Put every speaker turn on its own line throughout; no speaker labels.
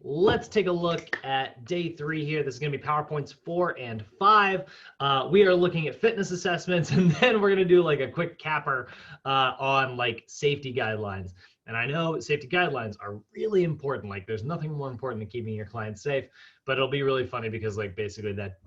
let's take a look at day 3 here. This is going to be PowerPoints 4 and 5. We are looking at fitness assessments, and then we're going to do like a quick capper on like safety guidelines. And I know safety guidelines are really important. Like there's nothing more important than keeping your clients safe, but it'll be really funny because like basically that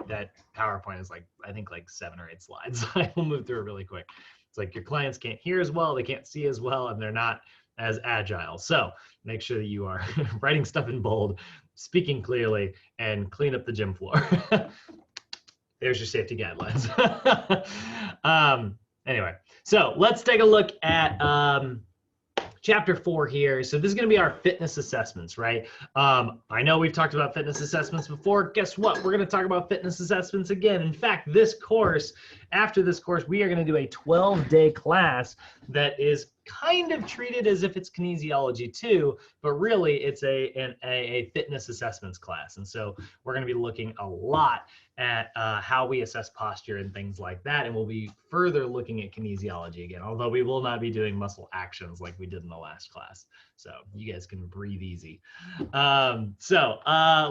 PowerPoint is like, I think like 7 or 8 slides. I will move through it really quick. It's like your clients can't hear as well, they can't see as well, and they're not as agile. So make sure that you are writing stuff in bold, speaking clearly, and clean up the gym floor. There's your safety guidelines. Anyway, so let's take a look at chapter 4 here. So this is going to be our fitness assessments, right? I know we've talked about fitness assessments before. Guess what? We're going to talk about fitness assessments again. In fact, this course, after this course, we are going to do a 12-day class that is kind of treated as if it's kinesiology too, but really it's a fitness assessments class. And so we're going to be looking a lot at how we assess posture and things like that. And we'll be further looking at kinesiology again, although we will not be doing muscle actions like we did in the last class. So you guys can breathe easy.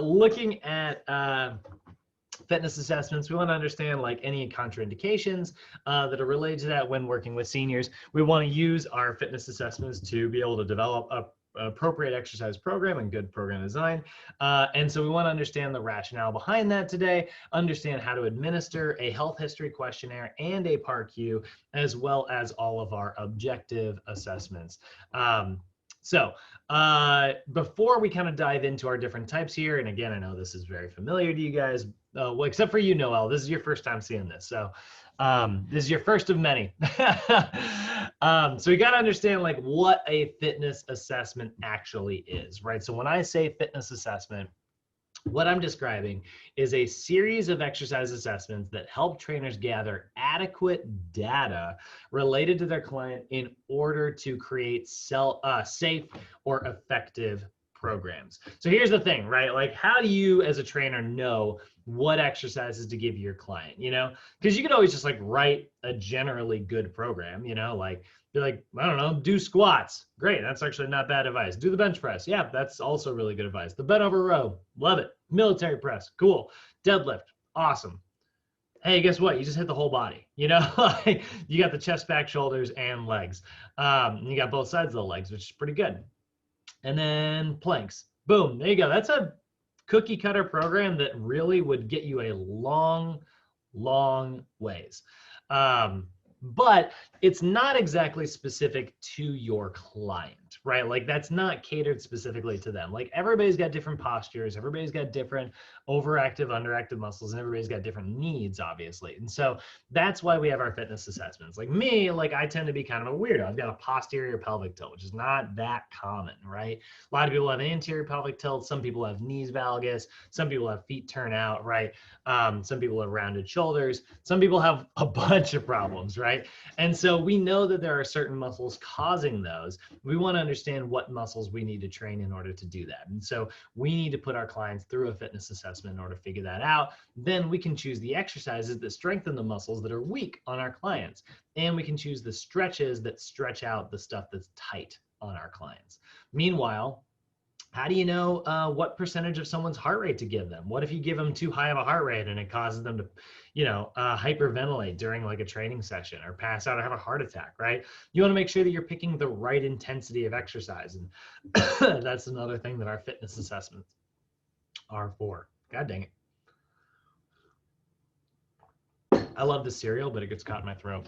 Looking at fitness assessments, we want to understand like any contraindications that are related to that when working with seniors. We want to use our fitness assessments to be able to develop an appropriate exercise program and good program design. And so we want to understand the rationale behind that today, understand how to administer a health history questionnaire and a PAR-Q, as well as all of our objective assessments. Before we kind of dive into our different types here, and again, I know this is very familiar to you guys, well, except for you, Noel, this is your first time seeing this. So this is your first of many. So we got to understand like what a fitness assessment actually is, right? So when I say fitness assessment, what I'm describing is a series of exercise assessments that help trainers gather adequate data related to their client in order to create safe or effective programs. So here's the thing, right? Like, how do you as a trainer know what exercises to give your client, you know? Because you could always just like write a generally good program, you know, like be like, I don't know, do squats. Great, that's actually not bad advice. Do the bench press. Yeah, that's also really good advice. The bent over row, love it. Military press, cool. Deadlift, awesome. Hey, guess what? You just hit the whole body, you know? Like, you got the chest, back, shoulders, and legs. You got both sides of the legs, which is pretty good. And then planks, boom, there you go. That's a cookie cutter program that really would get you a long ways. But it's not exactly specific to your client, right? Like that's not catered specifically to them. Like everybody's got different postures, everybody's got different overactive, underactive muscles, and everybody's got different needs, obviously. And so that's why we have our fitness assessments. Like me, like I tend to be kind of a weirdo. I've got a posterior pelvic tilt, which is not that common, right? A lot of people have an anterior pelvic tilt. Some people have knees valgus. Some people have feet turn out, right? Some people have rounded shoulders. Some people have a bunch of problems, right? And so we know that there are certain muscles causing those. We want to understand what muscles we need to train in order to do that. And so we need to put our clients through a fitness assessment in order to figure that out. Then we can choose the exercises that strengthen the muscles that are weak on our clients. And we can choose the stretches that stretch out the stuff that's tight on our clients. Meanwhile, how do you know what percentage of someone's heart rate to give them? What if you give them too high of a heart rate and it causes them to, you know, hyperventilate during like a training session or pass out or have a heart attack, right? You want to make sure that you're picking the right intensity of exercise. And that's another thing that our fitness assessments are for. God dang it. I love the cereal, but it gets caught in my throat.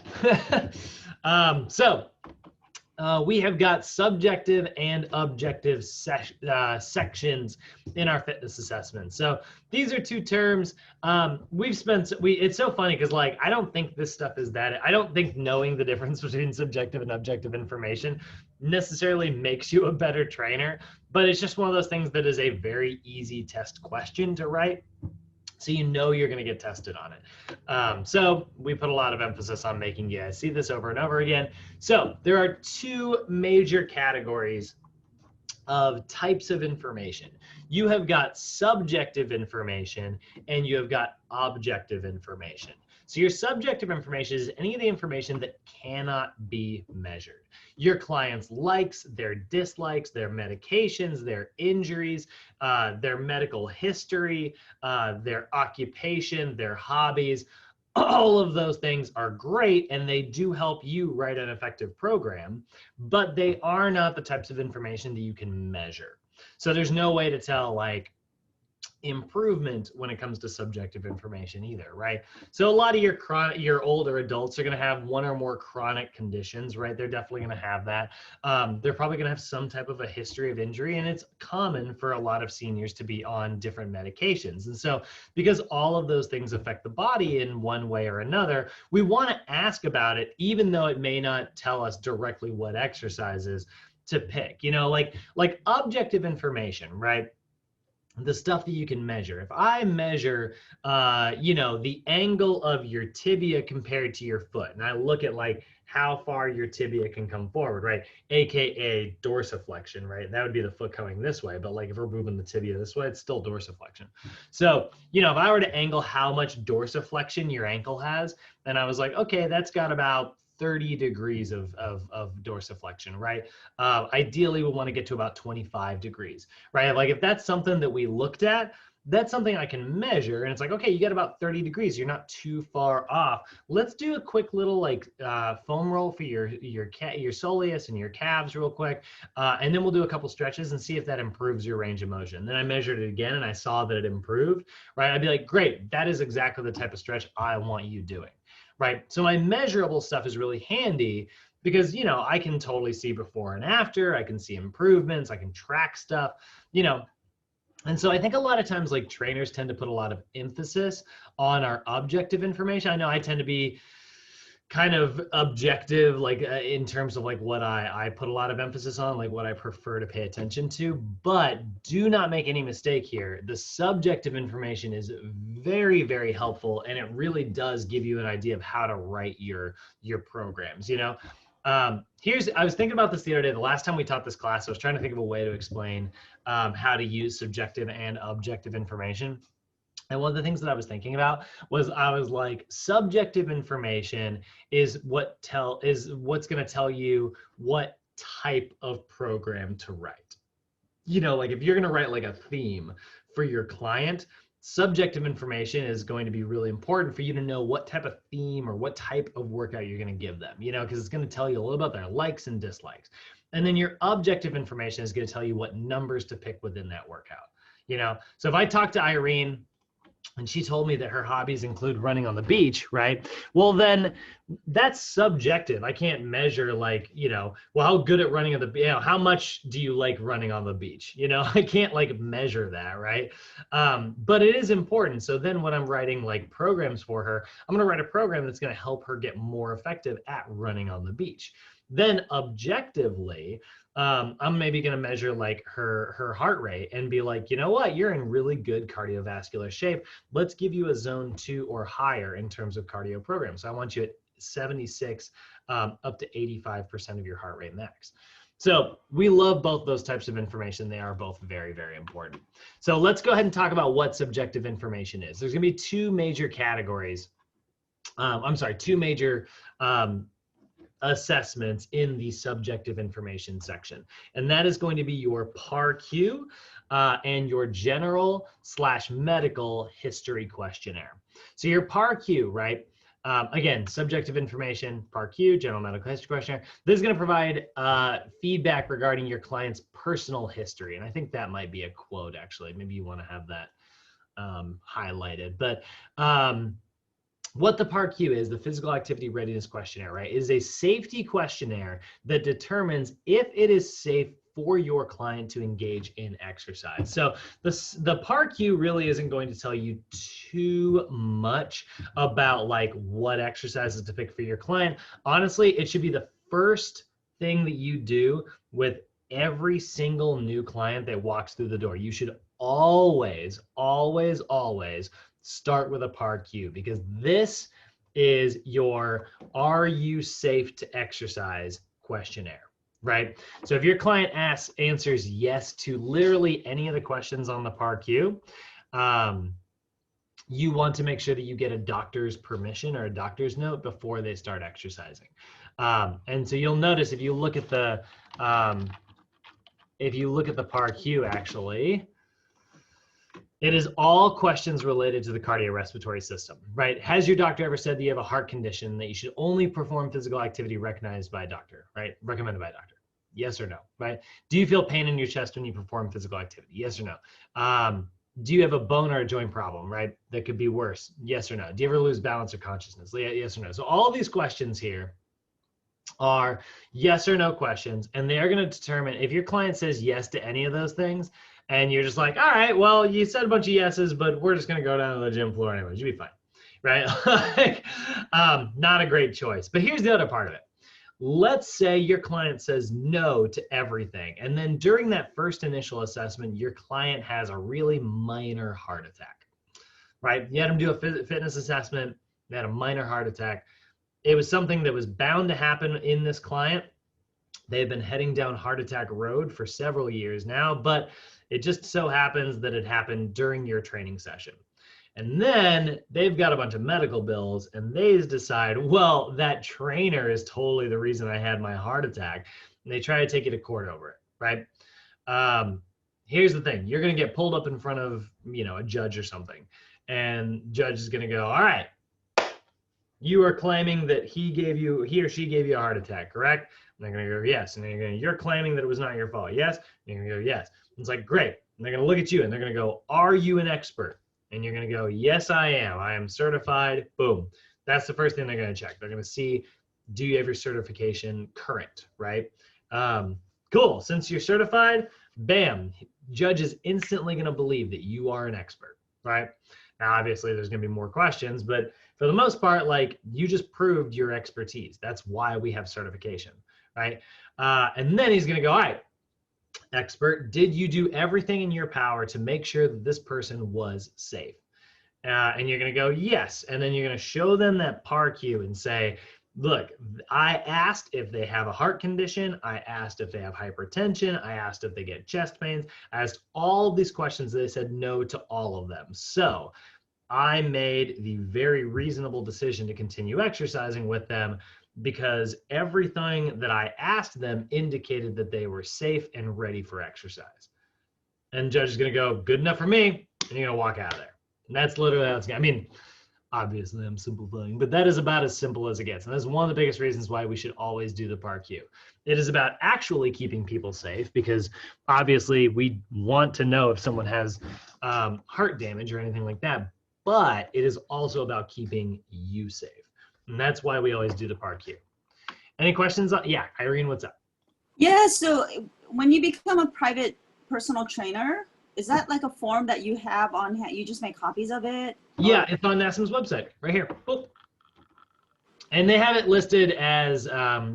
We have got subjective and objective sections in our fitness assessment. So these are two terms it's so funny because like, I don't think this stuff is that, I don't think knowing the difference between subjective and objective information necessarily makes you a better trainer, but it's just one of those things that is a very easy test question to write. So you know you're going to get tested on it. So we put a lot of emphasis on making you guys see this over and over again. So there are two major categories of types of information. You have got subjective information and you have got objective information. So your subjective information is any of the information that cannot be measured. Your client's likes, their dislikes, their medications, their injuries, their medical history, their occupation, their hobbies. All of those things are great and they do help you write an effective program, but they are not the types of information that you can measure. So there's no way to tell like improvement when it comes to subjective information either, right? So a lot of your older adults are going to have one or more chronic conditions, right? They're definitely going to have that. They're probably going to have some type of a history of injury, and it's common for a lot of seniors to be on different medications. And so because all of those things affect the body in one way or another, we want to ask about it, even though it may not tell us directly what exercises to pick, like objective information, right? The stuff that you can measure. If I measure, the angle of your tibia compared to your foot, and I look at like how far your tibia can come forward, right? AKA dorsiflexion, right? That would be the foot coming this way, but like if we're moving the tibia this way, it's still dorsiflexion. So, if I were to angle how much dorsiflexion your ankle has, then I was like, okay, that's got about 30 degrees of dorsiflexion, right? Ideally, we want to get to about 25 degrees, right? Like if that's something that we looked at, that's something I can measure. And it's like, okay, you got about 30 degrees. You're not too far off. Let's do a quick little like foam roll for your soleus and your calves real quick. And then we'll do a couple stretches and see if that improves your range of motion. Then I measured it again and I saw that it improved, right? I'd be like, great, that is exactly the type of stretch I want you doing. Right. So my measurable stuff is really handy because, I can totally see before and after, I can see improvements, I can track stuff, And so I think a lot of times like trainers tend to put a lot of emphasis on our objective information. I know I tend to be kind of objective, like in terms of like what I put a lot of emphasis on, like what I prefer to pay attention to, but do not make any mistake here. The subjective information is very, very helpful. And it really does give you an idea of how to write your programs, I was thinking about this the other day. The last time we taught this class, I was trying to think of a way to explain how to use subjective and objective information. And one of the things that I was thinking about was I was like, subjective information is what's going to tell you what type of program to write. Like if you're going to write like a theme for your client, subjective information is going to be really important for you to know what type of theme or what type of workout you're going to give them, because it's going to tell you a little about their likes and dislikes. And then your objective information is going to tell you what numbers to pick within that workout. So if I talk to Irene, and she told me that her hobbies include running on the beach, right? Well, then that's subjective. I can't measure like, how good at running on the beach, how much do you like running on the beach? I can't like measure that, right? But it is important. So then when I'm writing like programs for her, I'm going to write a program that's going to help her get more effective at running on the beach. Then objectively, I'm maybe going to measure like her heart rate and be like, you know what, you're in really good cardiovascular shape. Let's give you a zone 2 or higher in terms of cardio programs. So I want you at 76 up to 85% of your heart rate max. So we love both those types of information. They are both very, very important. So let's go ahead and talk about what subjective information is. There's going to be two major categories. Two major assessments in the subjective information section. And that is going to be your PAR-Q and your general/medical history questionnaire. So your PAR-Q, right? Again, subjective information, PAR-Q, general medical history questionnaire. This is going to provide feedback regarding your client's personal history. And I think that might be a quote, actually. Maybe you want to have that highlighted. But what the PAR-Q is, the Physical Activity Readiness Questionnaire, right, is a safety questionnaire that determines if it is safe for your client to engage in exercise. So the PAR-Q really isn't going to tell you too much about like what exercises to pick for your client. Honestly, it should be the first thing that you do with every single new client that walks through the door. You should always, always, always start with a PAR-Q, because this is your "Are you safe to exercise?" questionnaire, right? So if your client answers yes to literally any of the questions on the PAR-Q, you want to make sure that you get a doctor's permission or a doctor's note before they start exercising. And so you'll notice if you look at the PAR-Q, actually, it is all questions related to the cardiorespiratory system, right? Has your doctor ever said that you have a heart condition that you should only perform physical activity recognized by a doctor, right? Recommended by a doctor. Yes or no, right? Do you feel pain in your chest when you perform physical activity? Yes or no? Do you have a bone or a joint problem, right? That could be worse. Yes or no? Do you ever lose balance or consciousness? Yes or no? So all these questions here are yes or no questions, and they are going to determine if your client says yes to any of those things, and you're just like, all right, well, you said a bunch of yeses, but we're just going to go down to the gym floor anyways. You'll be fine, right? Like, not a great choice. But here's the other part of it. Let's say your client says no to everything, and then during that first initial assessment, your client has a really minor heart attack, right? You had them do a fitness assessment, they had a minor heart attack. It was something that was bound to happen in this client. They've been heading down heart attack road for several years now, but it just so happens that it happened during your training session. And then they've got a bunch of medical bills, and they decide, well, that trainer is totally the reason I had my heart attack. And they try to take you to court over it, right? Here's the thing. You're going to get pulled up in front of, a judge or something. And judge is going to go, all right, you are claiming that he or she gave you a heart attack, correct? And they're going to go, yes. And you're claiming that it was not your fault, yes? And you're going to go, yes. And it's like, great. And they're going to look at you, and they're going to go, are you an expert? And you're going to go, yes, I am. I am certified. Boom. That's the first thing they're going to check. They're going to see, do you have your certification current, right? Cool. Since you're certified, bam, judge is instantly going to believe that you are an expert, right? Now, obviously, there's going to be more questions, but for the most part, like, you just proved your expertise. That's why we have certification, right? And then he's going to go, all right, expert, did you do everything in your power to make sure that this person was safe? And you're going to go, yes. And then you're going to show them that PAR-Q and say, look, I asked if they have a heart condition. I asked if they have hypertension. I asked if they get chest pains. I asked all these questions. They said no to all of them. So I made the very reasonable decision to continue exercising with them because everything that I asked them indicated that they were safe and ready for exercise. And judge is going to go, good enough for me, and you're going to walk out of there. And that's literally how it's going. I mean, obviously I'm simplifying, but that is about as simple as it gets. And that's one of the biggest reasons why we should always do the PAR-Q. It is about actually keeping people safe, because obviously we want to know if someone has heart damage or anything like that, but it is also about keeping you safe. And that's why we always do the PAR-Q. Any questions? Yeah, Irene, what's up?
Yeah, so when you become a private personal trainer, is that like a form that you have on hand? You just make copies of it?
Yeah, it's on NASM's website right here. Boop. And they have it listed as,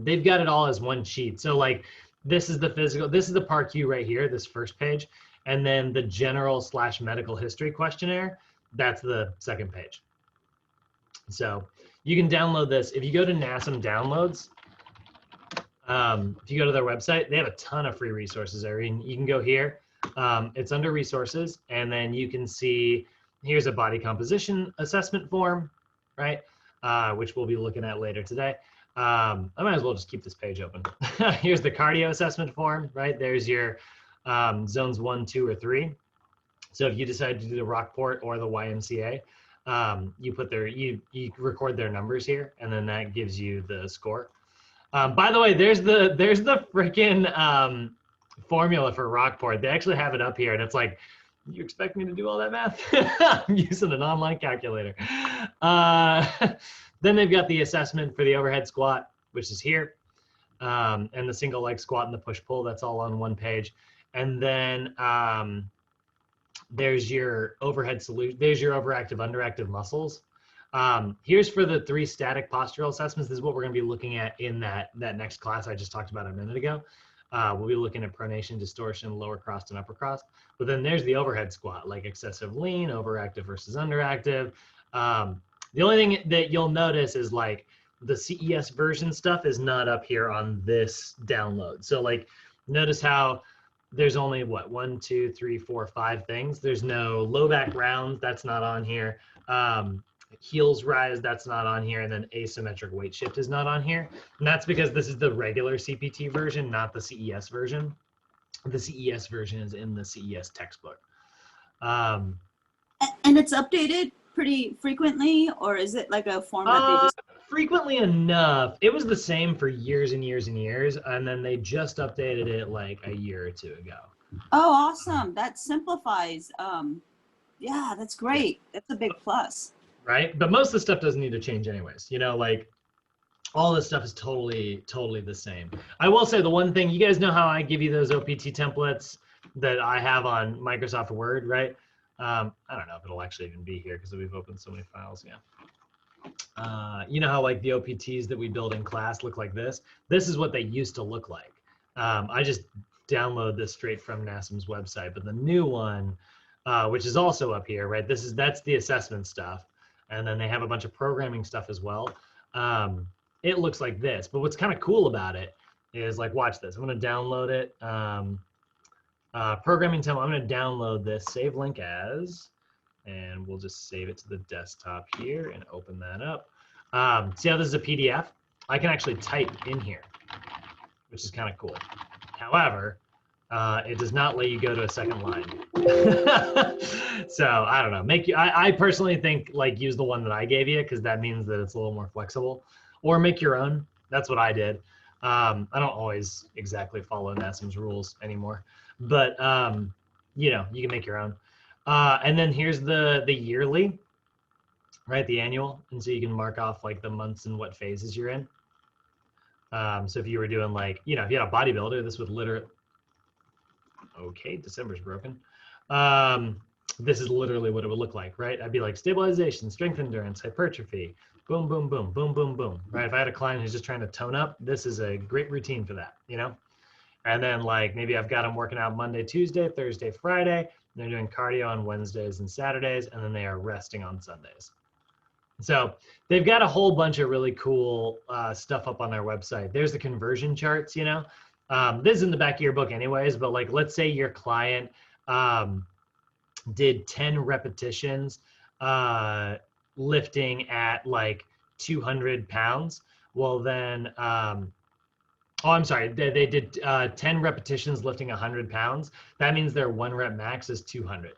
they've got it all as one sheet. So like, this is the PAR-Q right here, this first page. And then the general/medical history questionnaire, that's the second page. So you can download this. If you go to NASM downloads, if you go to their website, they have a ton of free resources, Irene. You can go here. It's under resources, and then you can see, here's a body composition assessment form, right? Which we'll be looking at later today. I might as well just keep this page open. Here's the cardio assessment form, right? There's your zones 1, 2, or 3. So if you decide to do the Rockport or the YMCA, you put you record their numbers here, and then that gives you the score. By the way, there's the freaking formula for Rockport. They actually have it up here, and it's like, you expect me to do all that math? I'm using an online calculator. Then they've got the assessment for the overhead squat, which is here, and the single leg squat and the push pull. That's all on one page. And then there's your overhead solution. There's your overactive, underactive muscles. Here's for the 3 static postural assessments. This is what we're going to be looking at in that next class I just talked about a minute ago. We'll be looking at pronation, distortion, lower crossed and upper crossed. But then there's the overhead squat, like excessive lean, overactive versus underactive. The only thing that you'll notice is like the CES version stuff is not up here on this download. So like, notice how there's only what, 1, 2, 3, 4, 5 things. There's no low back rounds, that's not on here. Heels rise, that's not on here, and then asymmetric weight shift is not on here. And that's because this is the regular CPT version, not the CES version. The CES version is in the CES textbook.
And it's updated pretty frequently, or is it like a form that they just...
Frequently enough. It was the same for years and years and years, and then they just updated it like a year or two ago.
Oh, awesome. That simplifies. Yeah, that's great. That's a big plus.
Right? But most of the stuff doesn't need to change anyways. You know, like all this stuff is totally the same. I will say the one thing, you guys know how I give you those OPT templates that I have on Microsoft Word, right? I don't know if it'll actually even be here because we've opened so many files. Yeah. You know how like the OPTs that we build in class look like this? This is what they used to look like. I just download this straight from NASM's website, but the new one, which is also up here, right? That's the assessment stuff. And then they have a bunch of programming stuff as well. It looks like this, but what's kind of cool about it is like, watch this. I'm going to download it. Programming template. I'm going to download this, save link as, and we'll just save it to the desktop here and open that up. See how this is a PDF? I can actually type in here, which is kind of cool. However, it does not let you go to a second line. So I don't know. I personally think like use the one that I gave you because that means that it's a little more flexible. Or make your own. That's what I did. I don't always exactly follow NASM's rules anymore, but you know, you can make your own. And then here's the yearly, right? The annual, and so you can mark off like the months and what phases you're in. So if you were doing like, you know, if you had a bodybuilder, this would literally. Okay, December's broken. This is literally what it would look like, right? I'd be like stabilization, strength endurance, hypertrophy, boom, boom, boom, boom, boom, boom, right? If I had a client who's just trying to tone up, this is a great routine for that, you know? And then like maybe I've got them working out Monday, Tuesday, Thursday, Friday, and they're doing cardio on Wednesdays and Saturdays, and then they are resting on Sundays. So they've got a whole bunch of really cool stuff up on their website. There's the conversion charts, you know? This is in the back of your book anyways, but like, let's say your client did 10 repetitions lifting at like 200 pounds. Well then, oh, I'm sorry, they did 10 repetitions lifting 100 pounds. That means their 1 rep max is 200.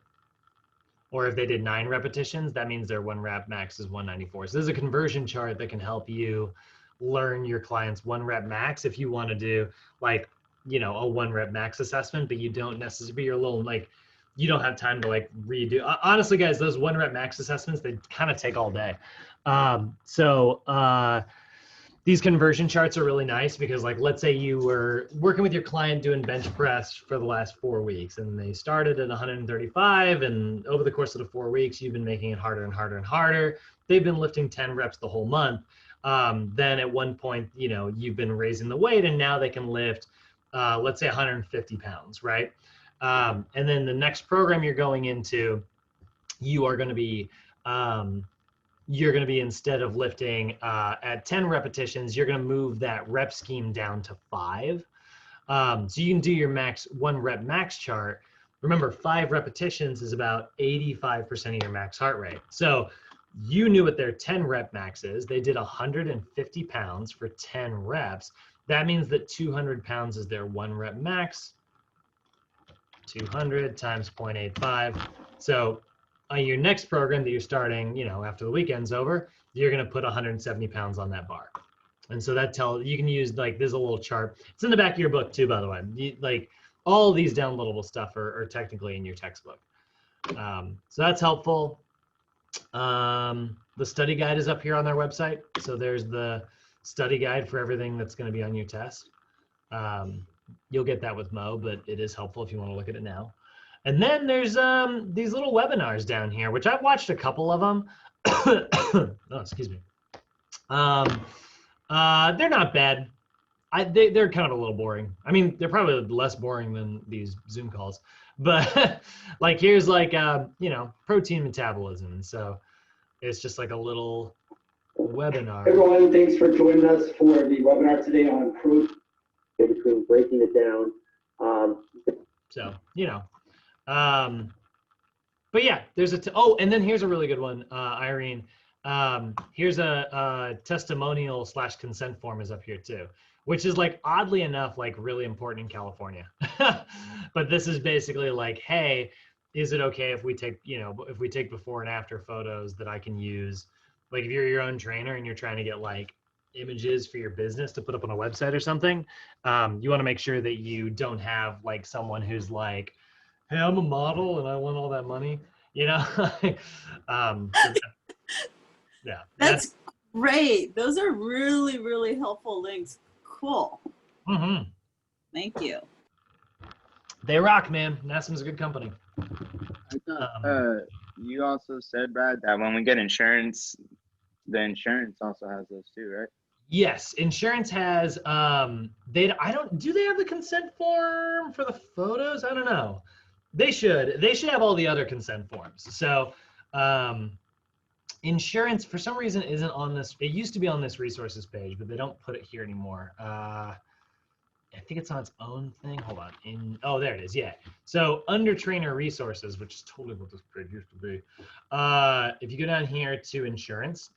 Or if they did 9 repetitions, that means their 1 rep max is 194. So there's a conversion chart that can help you learn your client's 1 rep max if you want to do like, you know, a 1 rep max assessment, but you don't necessarily, you're a little like, you don't have time to like redo. Honestly, guys, those 1 rep max assessments, they kind of take all day. These conversion charts are really nice because like, let's say you were working with your client doing bench press for the last 4 weeks and they started at 135 and over the course of the 4 weeks, you've been making it harder and harder and harder. They've been lifting 10 reps the whole month. Then at one point, you know, you've been raising the weight and now they can lift, let's say 150 pounds, right? And then the next program you're going into, you are going to be, instead of lifting at 10 repetitions, you're going to move that rep scheme down to 5. So you can do your 1 rep max chart. Remember, 5 repetitions is about 85% of your max heart rate. So you knew what their 10 rep max is. They did 150 pounds for 10 reps. That means that 200 pounds is their 1 rep max. 200 times 0.85. So on your next program that you're starting, you know, after the weekend's over, you're going to put 170 pounds on that bar. And so that you can use like, there's a little chart. It's in the back of your book too, by the way. Like all of these downloadable stuff are technically in your textbook. So that's helpful. The study guide is up here on their website. So there's the study guide for everything that's going to be on your test. You'll get that with Mo, but it is helpful if you want to look at it now. And then there's these little webinars down here, which I've watched a couple of them. Oh, excuse me. They're not bad. They're kind of a little boring. I mean, they're probably less boring than these Zoom calls. But like here's like, you know, protein metabolism. So it's just like a little webinar.
Everyone, thanks for joining us for the webinar today on protein, between breaking it down.
So, you know, but yeah, there's oh, and then here's a really good one, Irene. Here's a testimonial / consent form is up here too, which is like oddly enough, like really important in California. But this is basically like, hey, is it okay if we take, you know, if we take before and after photos that I can use? Like if you're your own trainer and you're trying to get like images for your business to put up on a website or something, you want to make sure that you don't have like someone who's like, hey, I'm a model and I want all that money, you know? So yeah,
That's great. Those are really, really helpful links. Cool.
mm-hmm.
Thank you.
They rock, man. NASM's a good company.
I thought you also said, Brad, that when we get insurance, the insurance also has those too, right?
Yes, insurance has they do they have the consent form for the photos? I don't know. They should have all the other consent forms. So insurance for some reason isn't on this. It used to be on this resources page, but they don't put it here anymore. I think it's on its own thing. Hold on. Oh, there it is. Yeah. So under trainer resources, which is totally what this page used to be. If you go down here to insurance,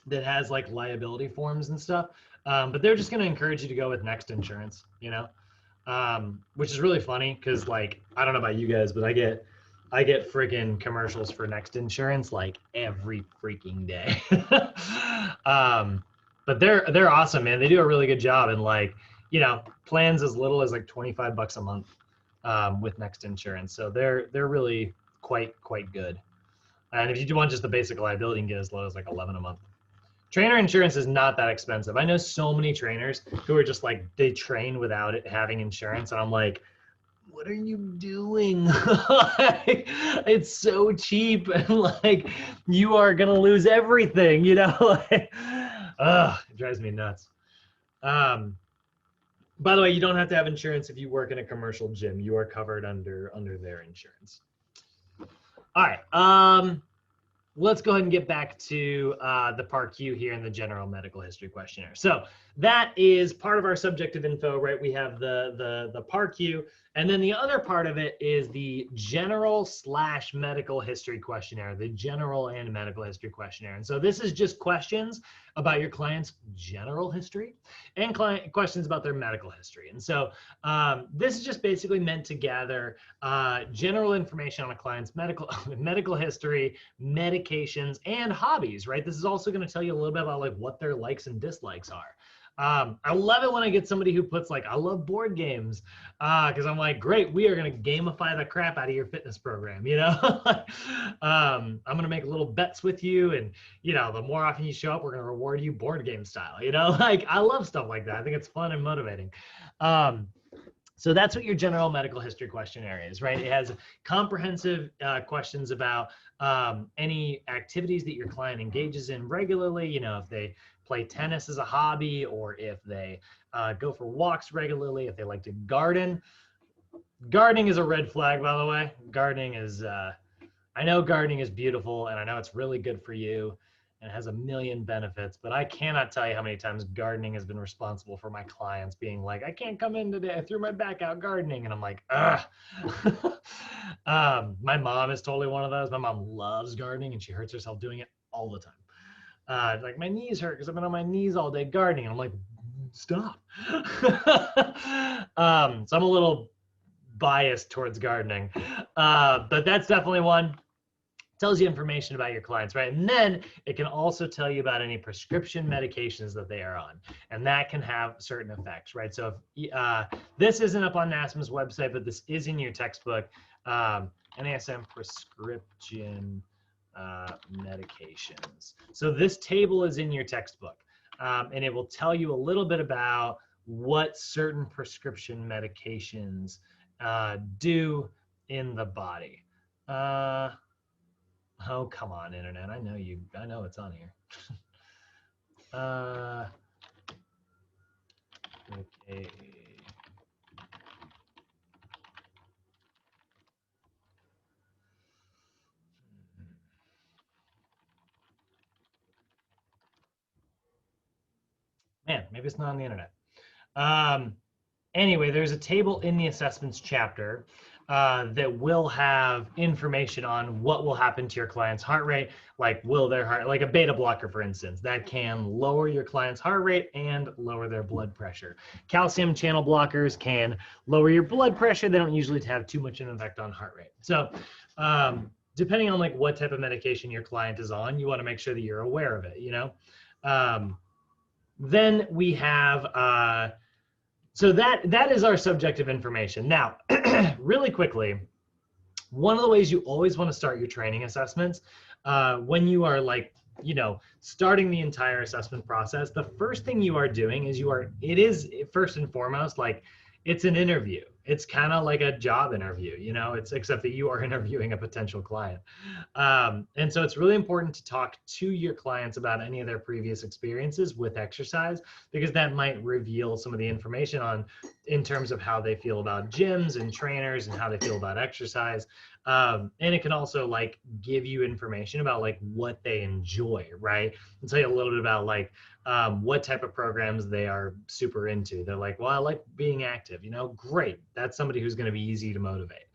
that has like liability forms and stuff. But they're just going to encourage you to go with Next Insurance, you know, which is really funny because like, I don't know about you guys, but I get freaking commercials for Next Insurance like every freaking day. But they're awesome, man. They do a really good job, and like, you know, plans as little as like $25 a month with Next Insurance. So they're really quite good. And if you do want just the basic liability, you can get as low as like 11 a month. Trainer insurance is not that expensive. I know so many trainers who are just like, they train without it having insurance. And I'm like, what are you doing? It's so cheap. And like, you are going to lose everything, you know? Like, it drives me nuts. By the way, you don't have to have insurance if you work in a commercial gym. You are covered under their insurance. All right. Let's go ahead and get back to the PAR-Q here in the general medical history questionnaire. So that is part of our subjective info, right? We have the PAR-Q, and then the other part of it is the general / medical history questionnaire, the general and medical history questionnaire. And so this is just questions about your client's general history and questions about their medical history. And so this is just basically meant to gather general information on a client's medical history, medications, and hobbies, right? This is also going to tell you a little bit about like what their likes and dislikes are. I love it when I get somebody who puts like, I love board games, because I'm like, great, we are going to gamify the crap out of your fitness program, you know? I'm going to make little bets with you, and, you know, the more often you show up, we're going to reward you board game style, you know? Like, I love stuff like that. I think it's fun and motivating. So that's what your general medical history questionnaire is, right? It has comprehensive questions about any activities that your client engages in regularly, you know, if they play tennis as a hobby, or if they go for walks regularly, if they like to garden. Gardening is a red flag, by the way. Gardening is, I know gardening is beautiful, and I know it's really good for you, and it has a million benefits, but I cannot tell you how many times gardening has been responsible for my clients being like, I can't come in today, I threw my back out gardening. And I'm like, ugh. My mom is totally one of those. My mom loves gardening, and she hurts herself doing it all the time. Like, my knees hurt because I've been on my knees all day gardening. And I'm like, stop. So I'm a little biased towards gardening, but that's definitely one. Tells you information about your clients, right? And then it can also tell you about any prescription medications that they are on, and that can have certain effects, right? So if this isn't up on NASM's website, but this is in your textbook, NASM prescription medications. So this table is in your textbook, and it will tell you a little bit about what certain prescription medications do in the body. Oh, come on, internet. I know it's on here. Okay. Man, maybe it's not on the internet. anyway, there's a table in the assessments chapter that will have information on what will happen to your client's heart rate, like will their heart, like a beta blocker, for instance, that can lower your client's heart rate and lower their blood pressure. Calcium channel blockers can lower your blood pressure. They don't usually have too much of an effect on heart rate. So depending on like what type of medication your client is on, you want to make sure that you're aware of it, you know? Then we have, so that is our subjective information. Now, really quickly, one of the ways you always want to start your training assessments when you are like, you know, starting the entire assessment process, the first thing you are doing is it is first and foremost, like it's an interview. It's kind of like a job interview, you know, except that you are interviewing a potential client. And so it's really important to talk to your clients about any of their previous experiences with exercise, because that might reveal some of the information in terms of how they feel about gyms and trainers and how they feel about exercise. And it can also like give you information about like what they enjoy, right? And tell you a little bit about like what type of programs they are super into. They're like, well, I like being active, you know, great. That's somebody who's going to be easy to motivate.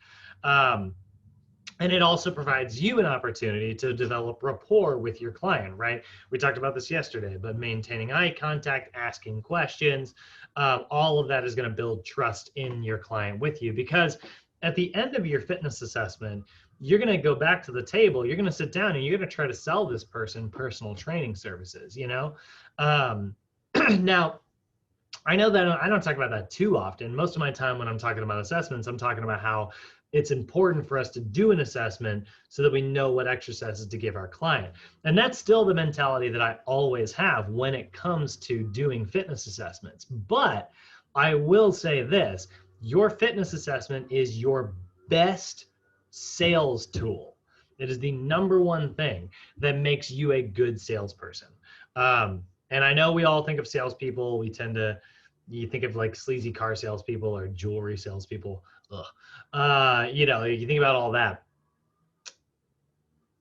And it also provides you an opportunity to develop rapport with your client, right? We talked about this yesterday, but maintaining eye contact, asking questions, all of that is going to build trust in your client with you, because at the end of your fitness assessment, you're going to go back to the table, you're going to sit down and you're going to try to sell this person personal training services, you know? Now, I know that I don't talk about that too often. Most of my time when I'm talking about assessments, I'm talking about how it's important for us to do an assessment so that we know what exercises to give our client. And that's still the mentality that I always have when it comes to doing fitness assessments. But I will say this, your fitness assessment is your best sales tool. It is the number one thing that makes you a good salesperson. And I know we all think of salespeople, you think of like sleazy car salespeople or jewelry salespeople. You know, you think about all that.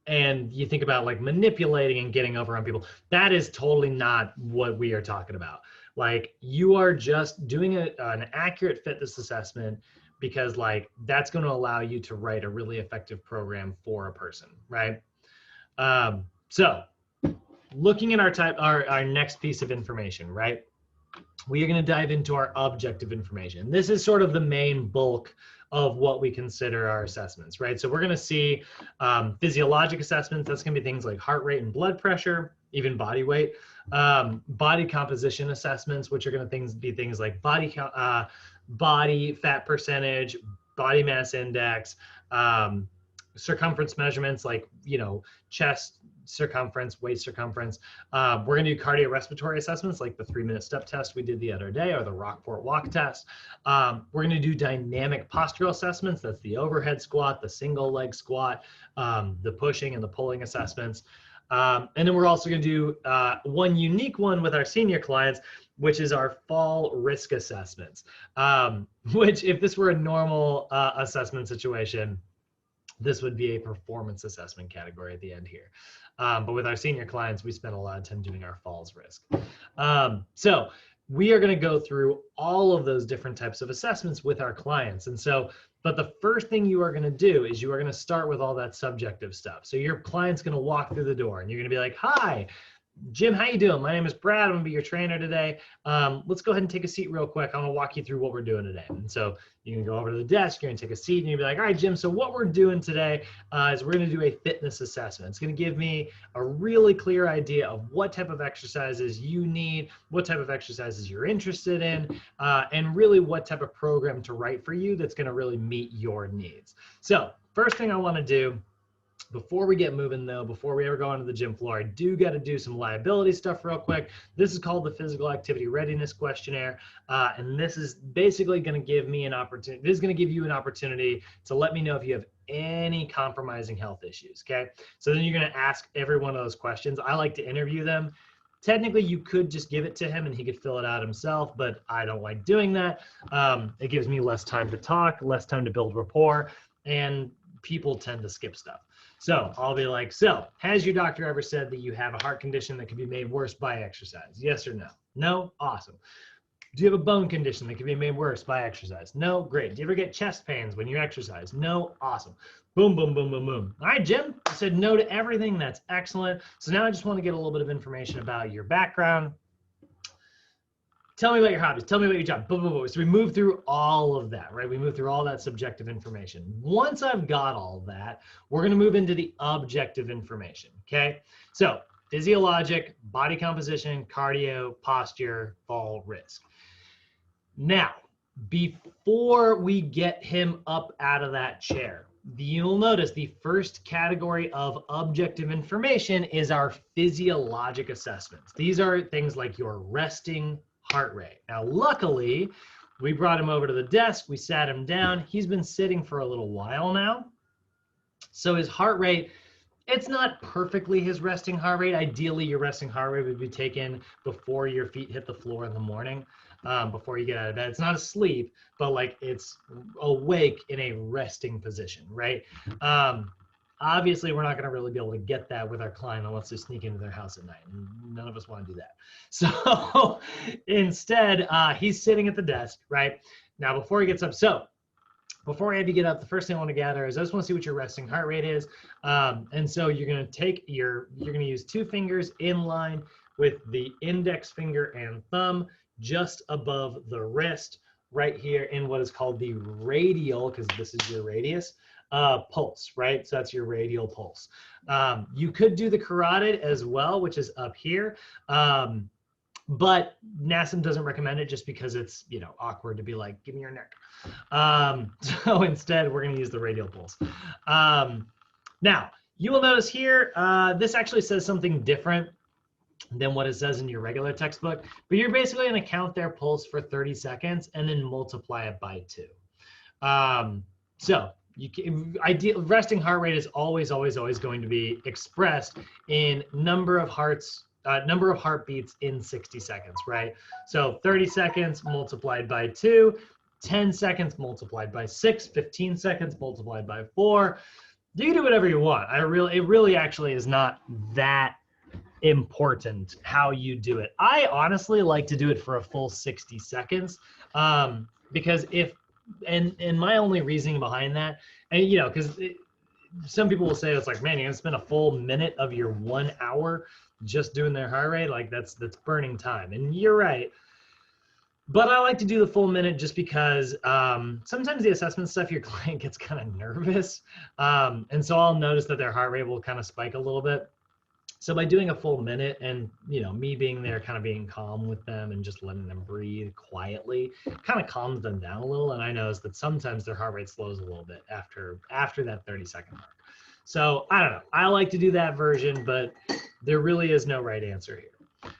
And you think about like manipulating and getting over on people. That is totally not what we are talking about. Like you are just doing an accurate fitness assessment because like that's going to allow you to write a really effective program for a person, right? So looking at our next piece of information, right? We are going to dive into our objective information. This is sort of the main bulk of what we consider our assessments, right? So we're going to see physiologic assessments. That's going to be things like heart rate and blood pressure, even body weight. Body composition assessments, which are going to be things like body fat percentage, body mass index, circumference measurements like, you know, chest circumference, waist circumference. We're going to do cardiorespiratory assessments like the 3-minute step test we did the other day, or the Rockport walk test. We're going to do dynamic postural assessments. That's the overhead squat, the single leg squat, the pushing and the pulling assessments. And then we're also going to do one unique one with our senior clients, which is our fall risk assessments, which if this were a normal assessment situation, this would be a performance assessment category at the end here. But with our senior clients, we spend a lot of time doing our falls risk. So we are going to go through all of those different types of assessments with our clients. And so, but the first thing you are going to do is you are going to start with all that subjective stuff. So your client's going to walk through the door and you're going to be like, hi, Jim, how you doing? My name is Brad. I'm gonna be your trainer today. Let's go ahead and take a seat real quick. I'm gonna walk you through what we're doing today. And so you can go over to the desk, you're gonna take a seat and you'll be like, all right, Jim, so what we're doing today is we're gonna do a fitness assessment. It's gonna give me a really clear idea of what type of exercises you need, what type of exercises you're interested in, and really what type of program to write for you that's gonna really meet your needs. So first thing I wanna do, before we get moving though, before we ever go onto the gym floor, I do got to do some liability stuff real quick. This is called the Physical Activity Readiness Questionnaire. And this is basically going to give me an opportunity. This is going to give you an opportunity to let me know if you have any compromising health issues. Okay. So then you're going to ask every one of those questions. I like to interview them. Technically, you could just give it to him and he could fill it out himself, but I don't like doing that. It gives me less time to talk, less time to build rapport, and people tend to skip stuff. So I'll be like, so has your doctor ever said that you have a heart condition that can be made worse by exercise? Yes or no? No? Awesome. Do you have a bone condition that can be made worse by exercise? No? Great. Do you ever get chest pains when you exercise? No? Awesome. Boom, boom, boom, boom, boom. All right, Jim, I said no to everything. That's excellent. So now I just want to get a little bit of information about your background. Tell me about your hobbies. Tell me about your job. Boom, boom, boom. So we move through all of that, right? We move through all that subjective information. Once I've got all of that, we're going to move into the objective information, okay? So physiologic, body composition, cardio, posture, fall risk. Now, before we get him up out of that chair, you'll notice the first category of objective information is our physiologic assessments. These are things like your resting heart rate. Now, luckily, we brought him over to the desk. We sat him down. He's been sitting for a little while now. So his heart rate, it's not perfectly his resting heart rate. Ideally, your resting heart rate would be taken before your feet hit the floor in the morning, before you get out of bed. It's not asleep, but like it's awake in a resting position, right? Obviously, we're not going to really be able to get that with our client unless they sneak into their house at night. And none of us want to do that. So instead, he's sitting at the desk, right? Now, before he gets up, before I have you get up, the first thing I want to gather is I just want to see what your resting heart rate is. And so you're going to you're going to use 2 fingers in line with the index finger and thumb just above the wrist right here in what is called the radial, because this is your radius, pulse, right? So that's your radial pulse. You could do the carotid as well, which is up here. But NASM doesn't recommend it just because it's, you know, awkward to be like, give me your neck. So instead, we're going to use the radial pulse. Now, you will notice here, this actually says something different than what it says in your regular textbook, but you're basically going to count their pulse for 30 seconds and then multiply it by 2. So you can, resting heart rate is always going to be expressed in number of heartbeats in 60 seconds, right? So 30 seconds multiplied by 2, 10 seconds multiplied by 6, 15 seconds multiplied by 4. You can do whatever you want. It really actually is not that important how you do it. I honestly like to do it for a full 60 seconds because and my only reasoning behind that, and you know, because some people will say it's like, man, you're gonna spend a full minute of your 1 hour just doing their heart rate, like that's burning time. And you're right. But I like to do the full minute just because sometimes the assessment stuff, your client gets kind of nervous. And so I'll notice that their heart rate will kind of spike a little bit. So by doing a full minute and, you know, me being there, kind of being calm with them and just letting them breathe quietly, kind of calms them down a little. And I notice that sometimes their heart rate slows a little bit after that 30-second mark. So I don't know. I like to do that version, but there really is no right answer here.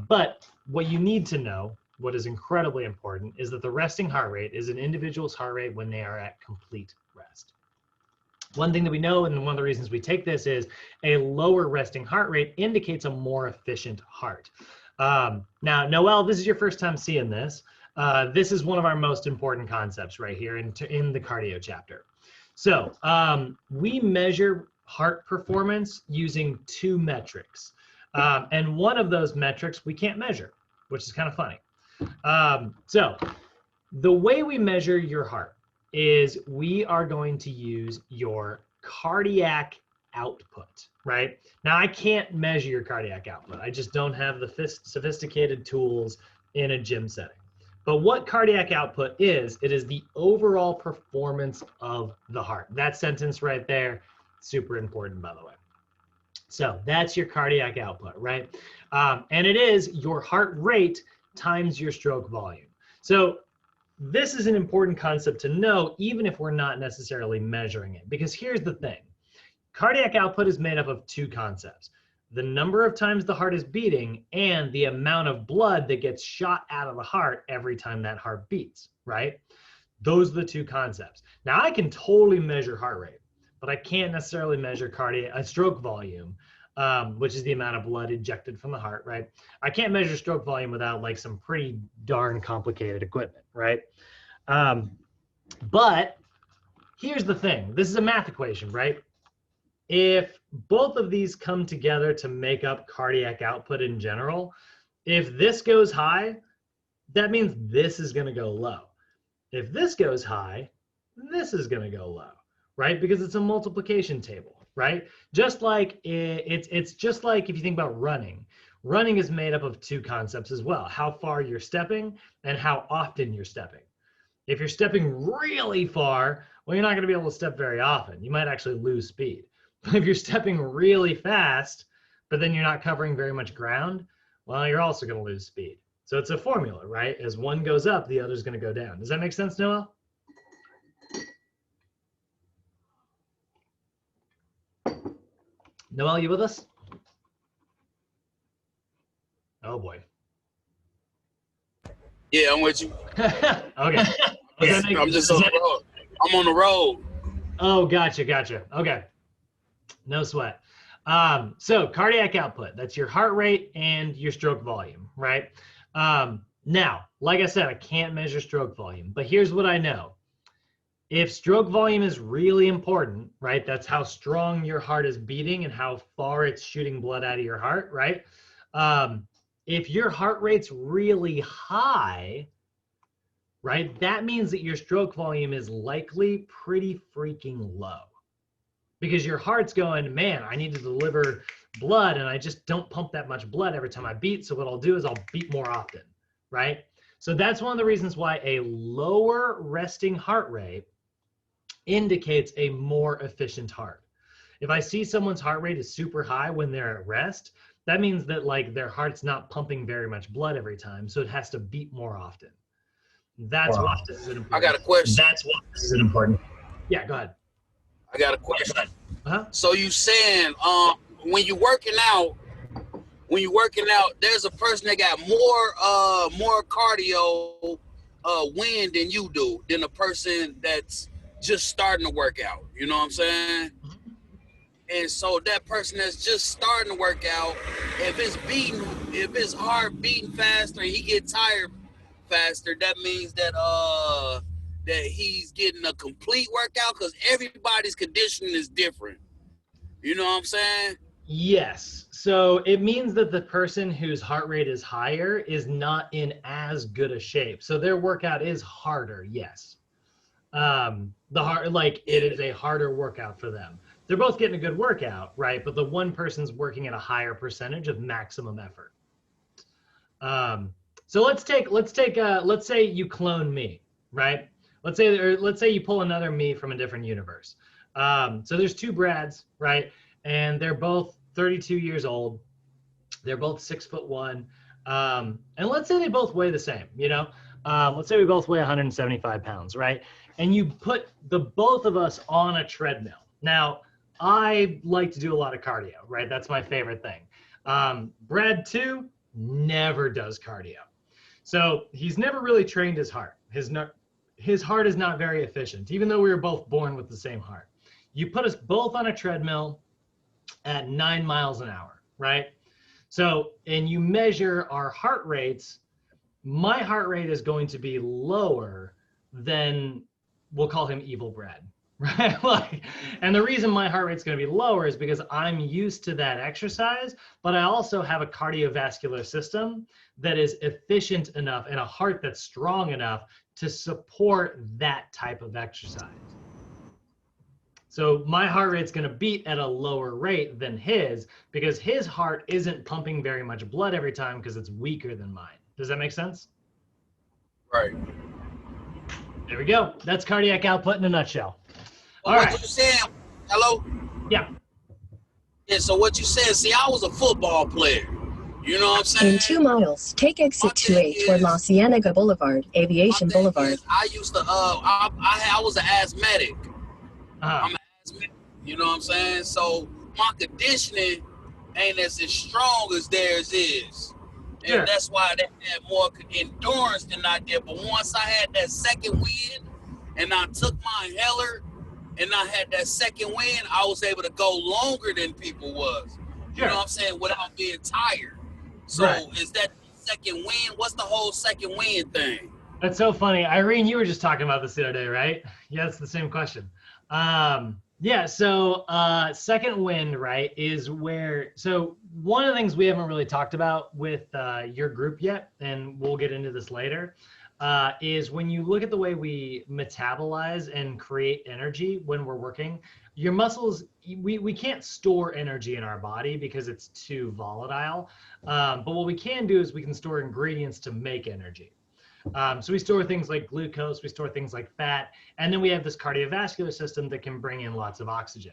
But what you need to know, what is incredibly important, is that the resting heart rate is an individual's heart rate when they are at complete rest. One thing that we know, and one of the reasons we take this, is a lower resting heart rate indicates a more efficient heart. Now, Noel, this is your first time seeing this. This is one of our most important concepts right here in the cardio chapter. So we measure heart performance using 2 metrics. And one of those metrics we can't measure, which is kind of funny. So the way we measure your heart is we are going to use your cardiac output, right? Now, I can't measure your cardiac output. I just don't have the sophisticated tools in a gym setting. But what cardiac output is, it is the overall performance of the heart. That sentence right there, super important, by the way. So that's your cardiac output, right? And it is your heart rate times your stroke volume. So this is an important concept to know, even if we're not necessarily measuring it, because here's the thing. Cardiac output is made up of 2 concepts: the number of times the heart is beating and the amount of blood that gets shot out of the heart every time that heart beats, right? Those are the 2 concepts. Now, I can totally measure heart rate, but I can't necessarily measure stroke volume, which is the amount of blood ejected from the heart, right? I can't measure stroke volume without like some pretty darn complicated equipment, right? But here's the thing. This is a math equation, right? If both of these come together to make up cardiac output in general, if this goes high, that means this is going to go low. If this goes high, this is going to go low, right? Because it's a multiplication table, right? Just like it's just like if you think about running. Running is made up of two concepts as well: how far you're stepping and how often you're stepping. If you're stepping really far, well, you're not going to be able to step very often. You might actually lose speed. But if you're stepping really fast, but then you're not covering very much ground, well, you're also going to lose speed. So it's a formula, right? As one goes up, the other's going to go down. Does that make sense, Noel? Noel, you with us? Oh boy.
Yeah, I'm with you.
Okay.
Yeah, I'm just on the road. I'm on the road.
Oh, gotcha. Okay. No sweat. So cardiac output, that's your heart rate and your stroke volume, right? Now, like I said, I can't measure stroke volume, but here's what I know. If stroke volume is really important, right? That's how strong your heart is beating and how far it's shooting blood out of your heart, right? If your heart rate's really high, right, that means that your stroke volume is likely pretty freaking low. Because your heart's going, man, I need to deliver blood and I just don't pump that much blood every time I beat. So what I'll do is I'll beat more often, right? So that's one of the reasons why a lower resting heart rate indicates a more efficient heart. If I see someone's heart rate is super high when they're at rest, that means that like their heart's not pumping very much blood every time. So it has to beat more often. That's why this is important.
I got a question.
That's why this is important. Yeah, go ahead.
I got a question.
Uh-huh.
So you saying when you're working out, there's a person that got more cardio wind than you do than a person that's just starting to work out. You know what I'm saying?
Mm-hmm.
And so that person that's just starting to work out, if his heart beating faster and he get tired faster, that means that that he's getting a complete workout, because everybody's conditioning is different. You know what I'm saying?
Yes. So it means that the person whose heart rate is higher is not in as good a shape. So their workout is harder, yes. It is a harder workout for them. They're both getting a good workout, right? But the one person's working at a higher percentage of maximum effort. So let's say you clone me, right? Let's say you pull another me from a different universe. So there's two Brads, right? And they're both 32 years old. They're both 6'1". And let's say they both weigh the same, you know? Let's say we both weigh 175 pounds, right? And you put the both of us on a treadmill. Now, I like to do a lot of cardio, right? That's my favorite thing. Brad 2 never does cardio. So he's never really trained his heart. His heart is not very efficient, even though we were both born with the same heart. You put us both on a treadmill at 9 miles an hour, right? So, and you measure our heart rates, my heart rate is going to be lower than, we'll call him Evil Brad, right? And the reason my heart rate's going to be lower is because I'm used to that exercise, but I also have a cardiovascular system that is efficient enough and a heart that's strong enough to support that type of exercise. So my heart rate's going to beat at a lower rate than his because his heart isn't pumping very much blood every time because it's weaker than mine. Does that make sense?
Right.
There we go. That's cardiac output in a nutshell.
Well,
All
what
right.
you saying? Hello?
Yeah.
Yeah, so what you said, see, I was a football player. You know what I'm saying?
In 2 miles, take exit 2A toward La Cienega Boulevard, Aviation Boulevard.
I used to, I was an asthmatic. I'm an asthmatic, you know what I'm saying? So my conditioning ain't as strong as theirs is. And
Sure.
that's why they had more endurance than I did. But once I had that second wind and I took my inhaler and I had that second wind, I was able to go longer than people was. You
Sure.
know what I'm saying? Without being tired. So
Right.
is that second wind? What's the whole second wind thing?
That's so funny. Irene, you were just talking about this the other day, right? Yeah, it's the same question. Yeah, so second wind, right, is where, so one of the things we haven't really talked about with your group yet, and we'll get into this later, is when you look at the way we metabolize and create energy when we're working, your muscles, we can't store energy in our body because it's too volatile. But what we can do is we can store ingredients to make energy. So we store things like glucose, we store things like fat, and then we have this cardiovascular system that can bring in lots of oxygen.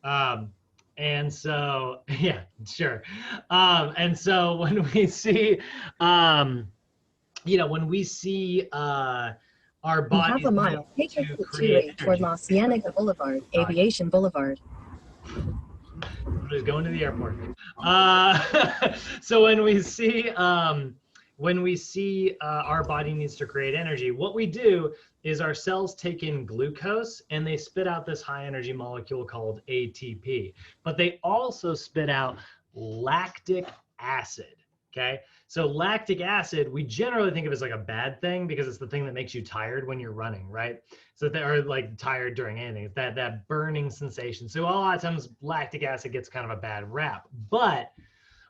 And so, yeah, sure. And so when we see, when we see our
In
bodies
half a mile, take
to
exit
create
28 toward
energy,
La Cienega Boulevard, Aviation Boulevard.
Somebody's going to the airport. So when we see our body needs to create energy, what we do is our cells take in glucose and they spit out this high energy molecule called ATP, but they also spit out lactic acid. Okay, so lactic acid we generally think of as like a bad thing because it's the thing that makes you tired when you're running, right? So they are like tired during anything. It's that burning sensation. So a lot of times lactic acid gets kind of a bad rap. But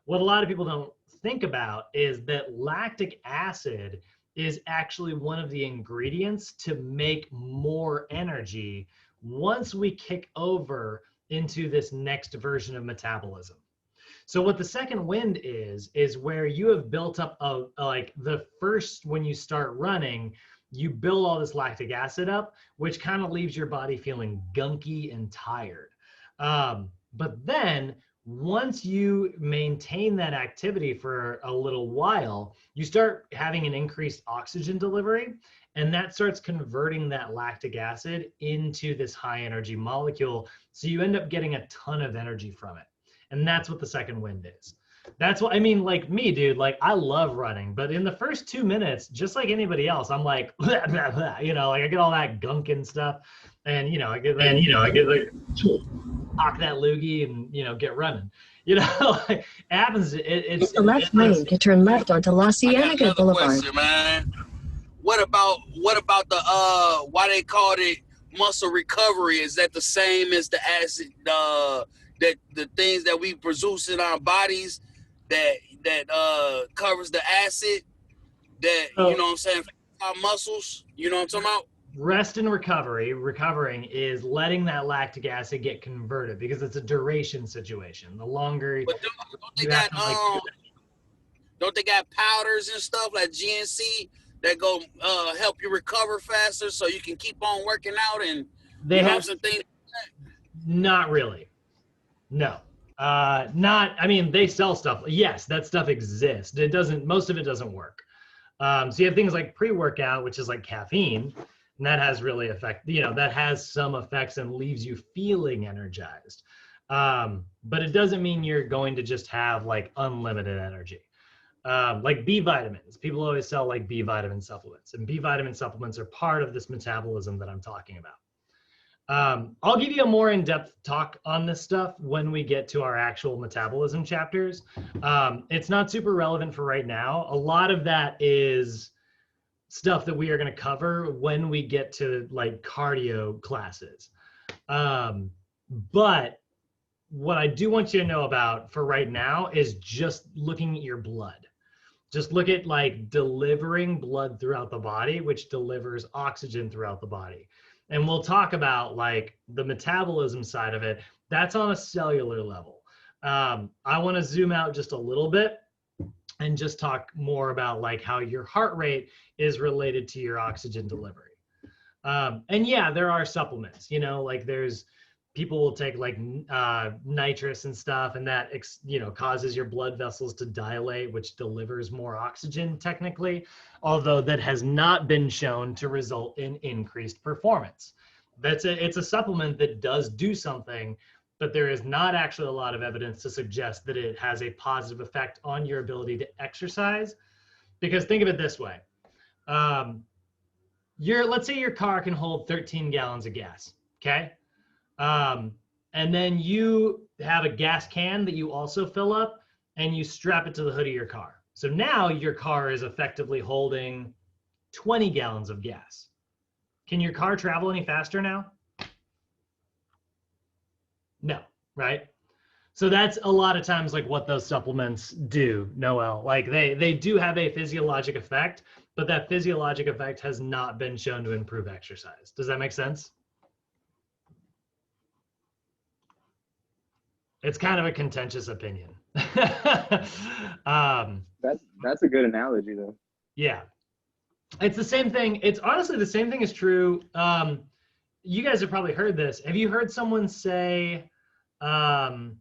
what a lot of people don't think about is that lactic acid is actually one of the ingredients to make more energy once we kick over into this next version of metabolism. So what the second wind is where you have built up like the first, when you start running, you build all this lactic acid up, which kind of leaves your body feeling gunky and tired. But then once you maintain that activity for a little while, you start having an increased oxygen delivery, and that starts converting that lactic acid into this high energy molecule. So you end up getting a ton of energy from it. And that's what the second wind is. That's what I mean, like me, dude, like I love running, but in the first 2 minutes, just like anybody else, I'm like, blah, blah, blah, like I get all that gunk and stuff. And, I get like, talk that loogie and, get running. Like, it happens.
It's the left lane to turn left onto La Cienega Boulevard.
Question, man. What about the why they called it muscle recovery? Is that the same as the acid, that the things that we produce in our bodies that covers the acid that, you know what I'm saying, our muscles, you know what I'm talking about?
Rest and recovering is letting that lactic acid get converted because it's a duration situation. The longer
but don't they got powders and stuff like GNC that go help you recover faster so you can keep on working out and
they have
some things?
Not really. No. They sell stuff. Yes, that stuff exists. Most of it doesn't work. So you have things like pre-workout, which is like caffeine, and that has really that has some effects and leaves you feeling energized. But it doesn't mean you're going to just have like unlimited energy. Like B vitamins, people always sell like B vitamin supplements, and B vitamin supplements are part of this metabolism that I'm talking about. I'll give you a more in-depth talk on this stuff when we get to our actual metabolism chapters. It's not super relevant for right now. A lot of that is stuff that we are going to cover when we get to like cardio classes. But what I do want you to know about for right now is just looking at your blood. Just look at like delivering blood throughout the body, which delivers oxygen throughout the body. And we'll talk about like the metabolism side of it. That's on a cellular level. I want to zoom out just a little bit and just talk more about like how your heart rate is related to your oxygen delivery. And yeah, there are supplements, like there's people will take like nitrous and stuff, and that causes your blood vessels to dilate, which delivers more oxygen technically, although that has not been shown to result in increased performance. It's a supplement that does do something, but there is not actually a lot of evidence to suggest that it has a positive effect on your ability to exercise. Because think of it this way. Let's say your car can hold 13 gallons of gas, okay? And then you have a gas can that you also fill up and you strap it to the hood of your car. So now your car is effectively holding 20 gallons of gas. Can your car travel any faster now? right? So that's a lot of times like what those supplements do, Noel. Like they do have a physiologic effect, but that physiologic effect has not been shown to improve exercise. Does that make sense? It's kind of a contentious opinion.
That's a good analogy though.
Yeah. It's the same thing. It's honestly the same thing is true. You guys have probably heard this. Have you heard someone say, too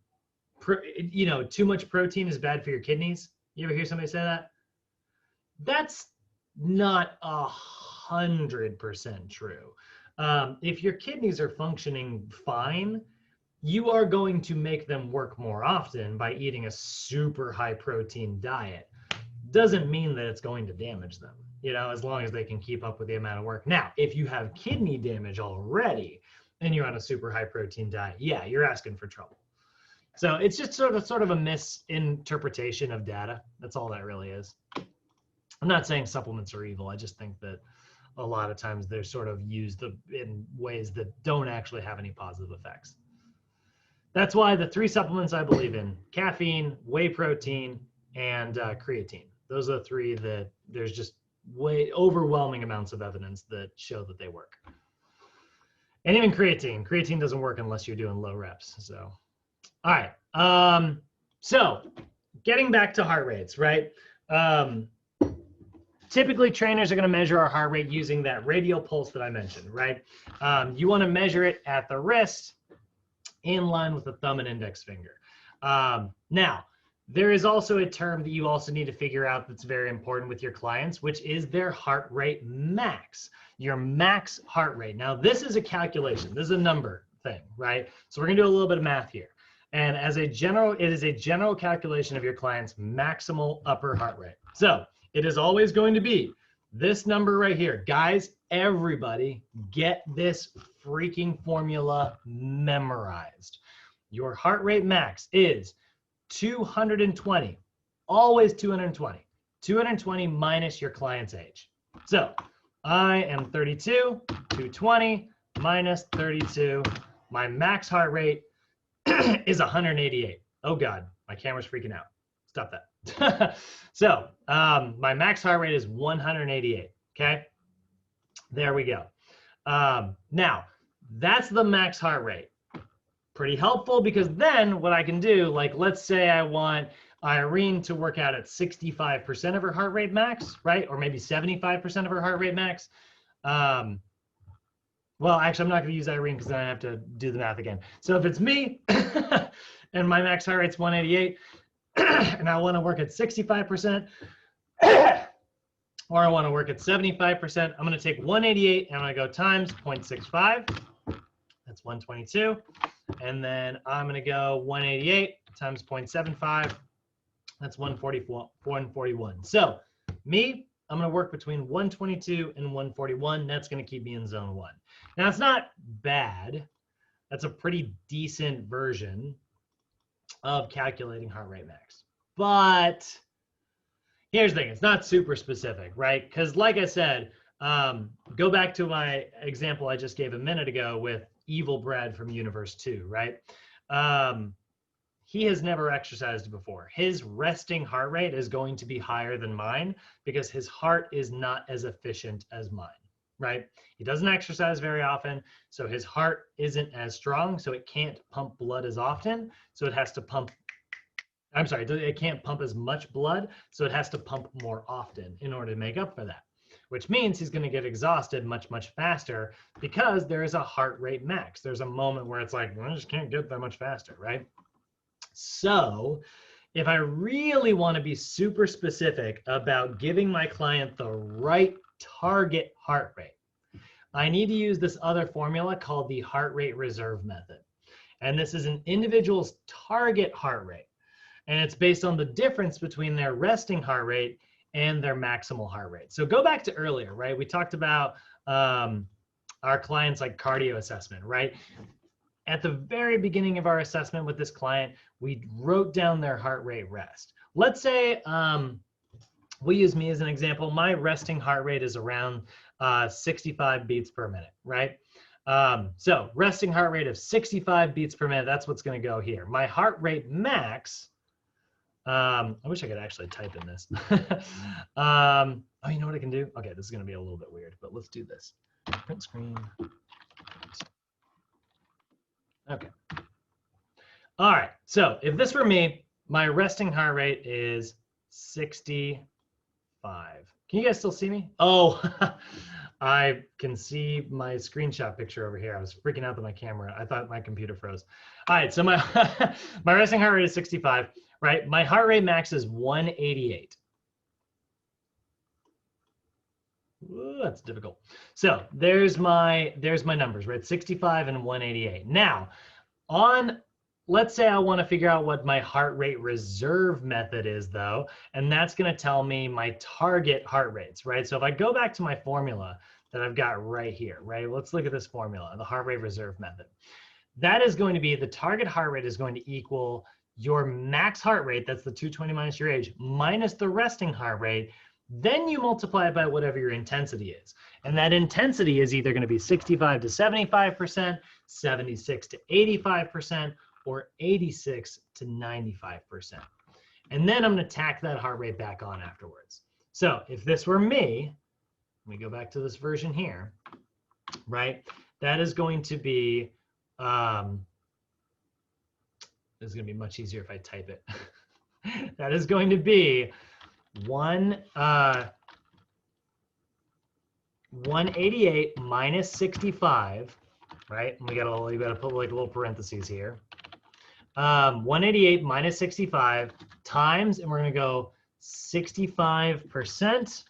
much protein is bad for your kidneys? You ever hear somebody say that? That's not 100% true. If your kidneys are functioning fine, you are going to make them work more often by eating a super high protein diet. Doesn't mean that it's going to damage them, as long as they can keep up with the amount of work. Now, if you have kidney damage already and you're on a super high protein diet, yeah, you're asking for trouble. So it's just sort of a misinterpretation of data. That's all that really is. I'm not saying supplements are evil. I just think that a lot of times they're sort of used in ways that don't actually have any positive effects. That's why the 3 supplements I believe in: caffeine, whey protein, and creatine. Those are the 3 that there's just overwhelming amounts of evidence that show that they work. And even creatine doesn't work unless you're doing low reps. So, all right. So getting back to heart rates, right? Typically trainers are going to measure our heart rate using that radial pulse that I mentioned, right? You want to measure it at the wrist in line with the thumb and index finger. Now, there is also a term that you also need to figure out that's very important with your clients, which is their heart rate max, your max heart rate. Now, this is a calculation. This is a number thing, right? So we're going to do a little bit of math here. And it is a general calculation of your client's maximal upper heart rate. So it is always going to be this number right here. Guys, everybody get this freaking formula memorized. Your heart rate max is 220, always 220. 220 minus your client's age. So I am 32, 220 minus 32. My max heart rate is 188. Oh God, my camera's freaking out. Stop that. So my max heart rate is 188, okay? There we go. Now, that's the max heart rate. Pretty helpful, because then what I can do, like let's say I want Irene to work out at 65% of her heart rate max, right? Or maybe 75% of her heart rate max. Well, actually, I'm not going to use Irene because then I have to do the math again. So if it's me and my max heart rate's 188 and I want to work at 65%, or I want to work at 75%, I'm going to take 188 and I'm going to go times 0.65. That's 122. And then I'm going to go 188 times 0.75. That's 141. So me, I'm going to work between 122 and 141. That's going to keep me in zone 1. Now, it's not bad. That's a pretty decent version of calculating heart rate max. But here's the thing. It's not super specific, right? Because like I said, go back to my example I just gave a minute ago with Evil Brad from Universe 2, right? He has never exercised before. His resting heart rate is going to be higher than mine because his heart is not as efficient as mine, right? He doesn't exercise very often, so his heart isn't as strong, so it can't pump blood as often, so it has to pump, I'm sorry, it can't pump as much blood, so it has to pump more often in order to make up for that, which means he's going to get exhausted much, much faster because there is a heart rate max. There's a moment where it's like, well, I just can't get that much faster, right? So if I really want to be super specific about giving my client the right target heart rate, I need to use this other formula called the heart rate reserve method. And this is an individual's target heart rate. And it's based on the difference between their resting heart rate and their maximal heart rate. So go back to earlier, right? We talked about our clients like cardio assessment, right? At the very beginning of our assessment with this client, we wrote down their heart rate rest. Let's say we'll use me as an example. My resting heart rate is around 65 beats per minute, right? So resting heart rate of 65 beats per minute, that's what's going to go here. My heart rate max, I wish I could actually type in this. Oh, you know what I can do? Okay, this is going to be a little bit weird, but let's do this. Print screen. Okay. All right, so if this were me, my resting heart rate is 65. Can you guys still see me? Oh, I can see my screenshot picture over here. I was freaking out with my camera. I thought my computer froze. All right, so my my resting heart rate is 65, right? My heart rate max is 188. Ooh, that's difficult. So there's my numbers, right? 65 and 188. Now, let's say I want to figure out what my heart rate reserve method is, though, and that's going to tell me my target heart rates, right? So if I go back to my formula that I've got right here, right? Let's look at this formula, the heart rate reserve method. That is going to be, the target heart rate is going to equal your max heart rate, that's the 220 minus your age, minus the resting heart rate. Then you multiply it by whatever your intensity is. And that intensity is either going to be 65 to 75%, 76 to 85%, or 86 to 95%. And then I'm going to tack that heart rate back on afterwards. So if this were me, let me go back to this version here, right? That is going to be, this is going to be much easier if I type it. That is going to be 188 minus 65, right? And you got to put like little parentheses here. 188 minus 65 times, and we're going to go 65%.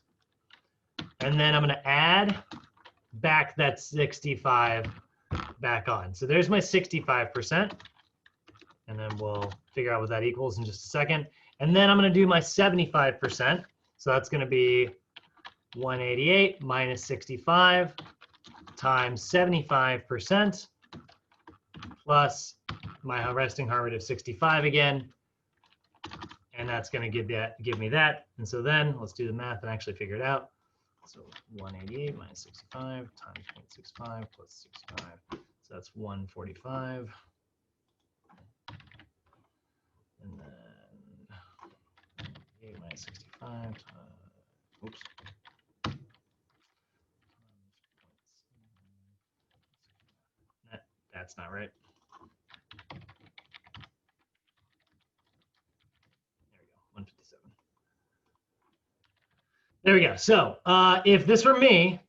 And then I'm going to add back that 65 back on. So there's my 65%. And then we'll figure out what that equals in just a second. And then I'm going to do my 75%. So that's going to be 188 minus 65 times 75% plus my resting heart rate of 65 again. And that's going to give me that. And so then let's do the math and actually figure it out. So 188 minus 65 times 0.65 plus 65. So that's 145. And then 8 minus 65 oops. That's not right. There we go, 157. There we go. So if this were me,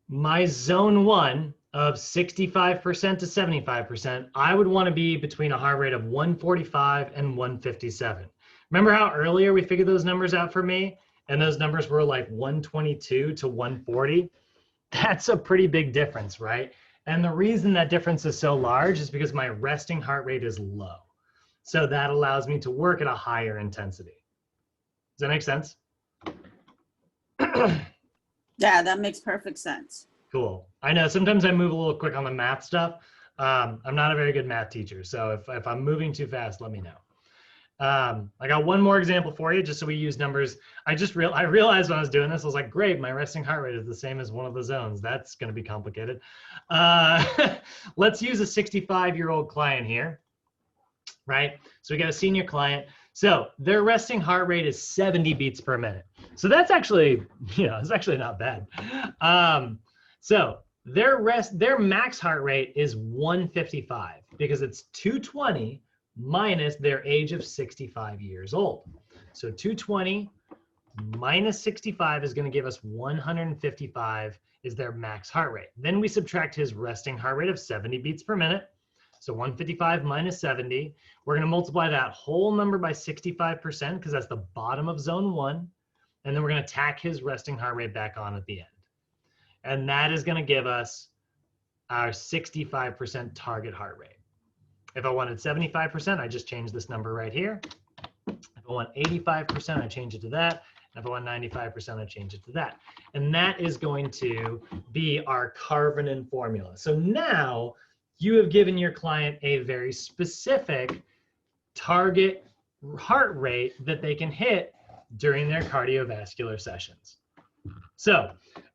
my zone 1 of 65% to 75%, I would want to be between a heart rate of 145 and 157. Remember how earlier we figured those numbers out for me? And those numbers were like 122 to 140. That's a pretty big difference, right? And the reason that difference is so large is because my resting heart rate is low. So that allows me to work at a higher intensity. Does that make sense?
Yeah, that makes perfect sense.
Cool. I know sometimes I move a little quick on the math stuff. I'm not a very good math teacher. So if I'm moving too fast, let me know. I got one more example for you, just so we use numbers. I realized when I was doing this, I was like, great, my resting heart rate is the same as one of the zones. That's going to be complicated. Let's use a 65-year-old client here, right? So we got a senior client. So their resting heart rate is 70 beats per minute. So that's actually, it's actually not bad. So their max heart rate is 155 because it's 220 minus their age of 65 years old. So 220 minus 65 is going to give us 155 is their max heart rate. Then we subtract his resting heart rate of 70 beats per minute. So 155 minus 70. We're going to multiply that whole number by 65% because that's the bottom of zone 1. And then we're going to tack his resting heart rate back on at the end. And that is going to give us our 65% target heart rate. If I wanted 75%, I just change this number right here. If I want 85%, I change it to that. And if I want 95%, I change it to that. And that is going to be our Karvonen formula. So now you have given your client a very specific target heart rate that they can hit during their cardiovascular sessions. So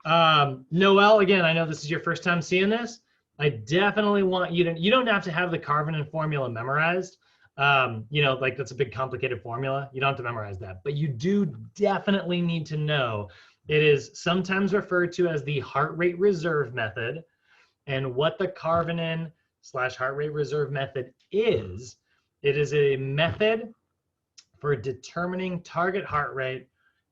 Noel, again, I know this is your first time seeing this. I definitely want you to, you don't have to have the Karvonen formula memorized. You know, like that's a big complicated formula. You don't have to memorize that, but you do definitely need to know it is sometimes referred to as the heart rate reserve method. And what the Karvonen / heart rate reserve method is, it is a method for determining target heart rate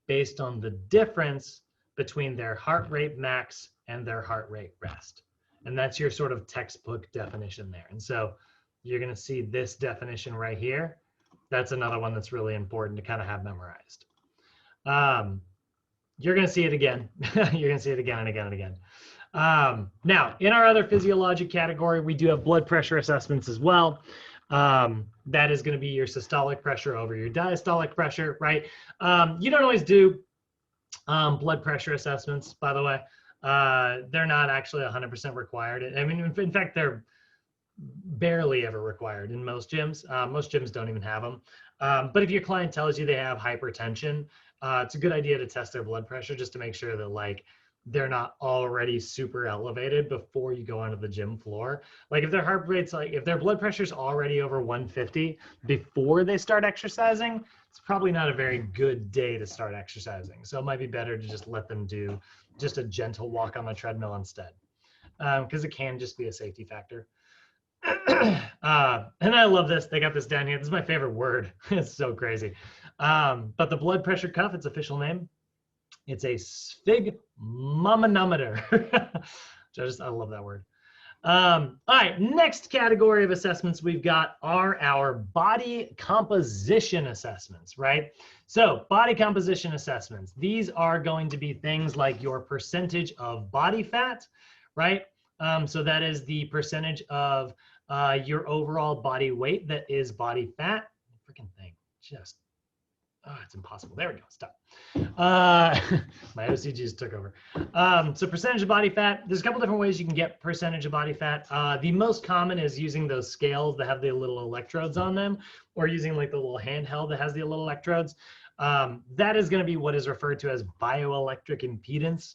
based on the difference between their heart rate max and their heart rate rest. And that's your sort of textbook definition there. And so you're going to see this definition right here. That's another one that's really important to kind of have memorized. You're going to see it again. You're going to see it again and again and again. Now, in our other physiologic category, we do have blood pressure assessments as well. That is going to be your systolic pressure over your diastolic pressure, right? You don't always do blood pressure assessments, by the way. They're not actually 100% required. I mean, in fact, they're barely ever required in most gyms. Most gyms don't even have them. But if your client tells you they have hypertension, it's a good idea to test their blood pressure just to make sure that like they're not already super elevated before you go onto the gym floor. Like if their heart rate's like, if their blood pressure's already over 150 before they start exercising, it's probably not a very good day to start exercising. So it might be better to just let them do just a gentle walk on the treadmill instead, because it can just be a safety factor. And I love this. They got this down here. This is my favorite word. It's so crazy. But the blood pressure cuff, its official name, it's a sphygmomanometer. I love that word. All right, next category of assessments we've got are our body composition assessments, right? So body composition assessments, these are going to be things like your percentage of body fat, right? So that is the percentage of your overall body weight that is body fat. Freaking thing, just, oh, it's impossible. There we go, stop. My OCG just took over. So percentage of body fat, there's a couple different ways you can get percentage of body fat. The most common is using those scales that have the little electrodes on them, or using like the little handheld that has the little electrodes. That is gonna be what is referred to as bioelectric impedance.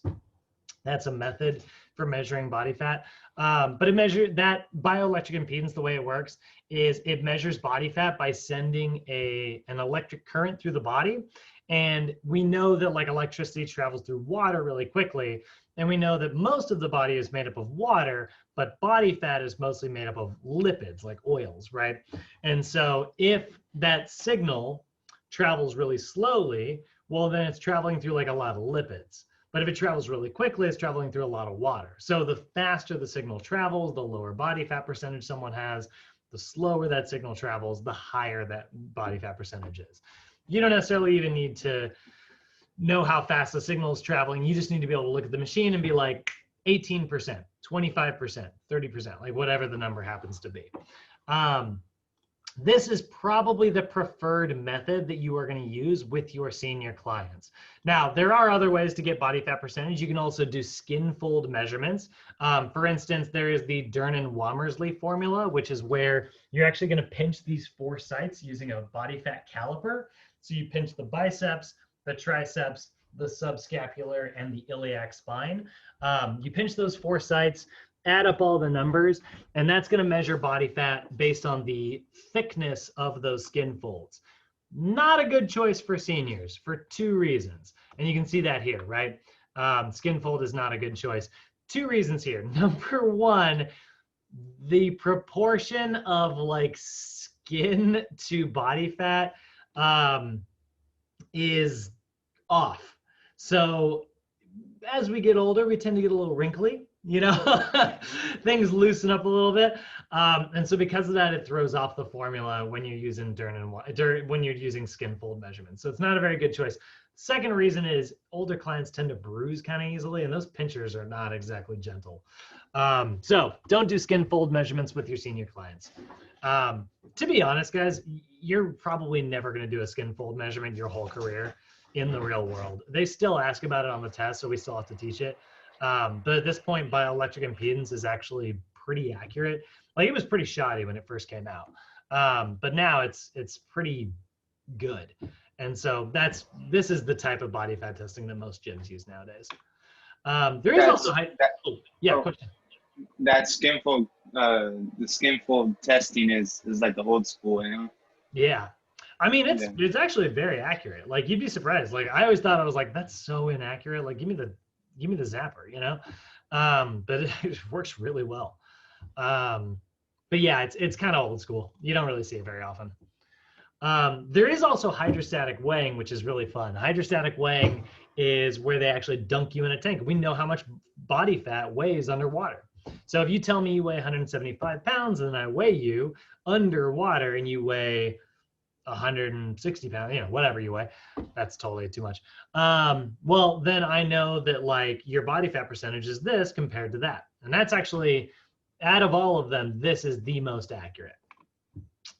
That's a method for measuring body fat. But it measures that bioelectric impedance, the way it works is it measures body fat by sending an electric current through the body. And we know that like electricity travels through water really quickly. And we know that most of the body is made up of water, but body fat is mostly made up of lipids like oils, right? And so if that signal travels really slowly, well, then it's traveling through like a lot of lipids. But if it travels really quickly, it's traveling through a lot of water. So the faster the signal travels, the lower body fat percentage someone has. The slower that signal travels, the higher that body fat percentage is. You don't necessarily even need to know how fast the signal is traveling. You just need to be able to look at the machine and be like 18%, 25%, 30%, like whatever the number happens to be. This is probably the preferred method that you are going to use with your senior clients. Now, there are other ways to get body fat percentage. You can also do skin fold measurements. For instance, there is the Dernan-Wamersley formula, which is where you're actually going to pinch these 4 sites using a body fat caliper. So you pinch the biceps, the triceps, the subscapular, and the iliac spine. You pinch those 4 sites, add up all the numbers, and that's going to measure body fat based on the thickness of those skin folds. Not a good choice for seniors for 2 reasons. And you can see that here, right? Skin fold is not a good choice. 2 reasons here. Number 1, the proportion of like skin to body fat is off. So as we get older, we tend to get a little wrinkly. You know, things loosen up a little bit. And so because of that, it throws off the formula when you're using when you're using skin fold measurements. So it's not a very good choice. Second reason is older clients tend to bruise kind of easily, and those pinchers are not exactly gentle. So don't do skin fold measurements with your senior clients. To be honest, guys, you're probably never going to do a skin fold measurement your whole career in the real world. They still ask about it on the test, so we still have to teach it. But at this point, bioelectric impedance is actually pretty accurate. Like it was pretty shoddy when it first came out, but now it's pretty good. And so this is the type of body fat testing that most gyms use nowadays. There is also question.
that the skinfold testing is like the old school, you know?
Yeah. I mean,
Yeah.
it's actually very accurate. Like you'd be surprised. Like I always thought I was like, that's so inaccurate. Like give me the zapper, you know? But it works really well. But yeah, it's kind of old school. You don't really see it very often. There is also hydrostatic weighing, which is really fun. Hydrostatic weighing is where they actually dunk you in a tank. We know how much body fat weighs underwater. So if you tell me you weigh 175 pounds and I weigh you underwater and you weigh 160 pounds, you know, whatever you weigh, that's totally too much. Well, then I know that like your body fat percentage is this compared to that. And that's actually, out of all of them, this is the most accurate.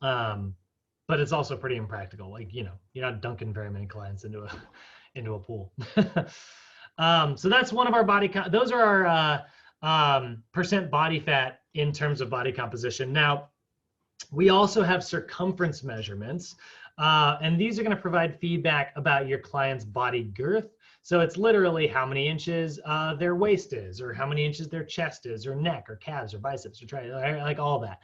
But it's also pretty impractical. Like, you know, you're not dunking very many clients into a pool. So that's one of our those are our percent body fat in terms of body composition. Now, we also have circumference measurements, and these are going to provide feedback about your client's body girth. So it's literally how many inches their waist is, or how many inches their chest is, or neck, or calves, or biceps, or triceps, like all that.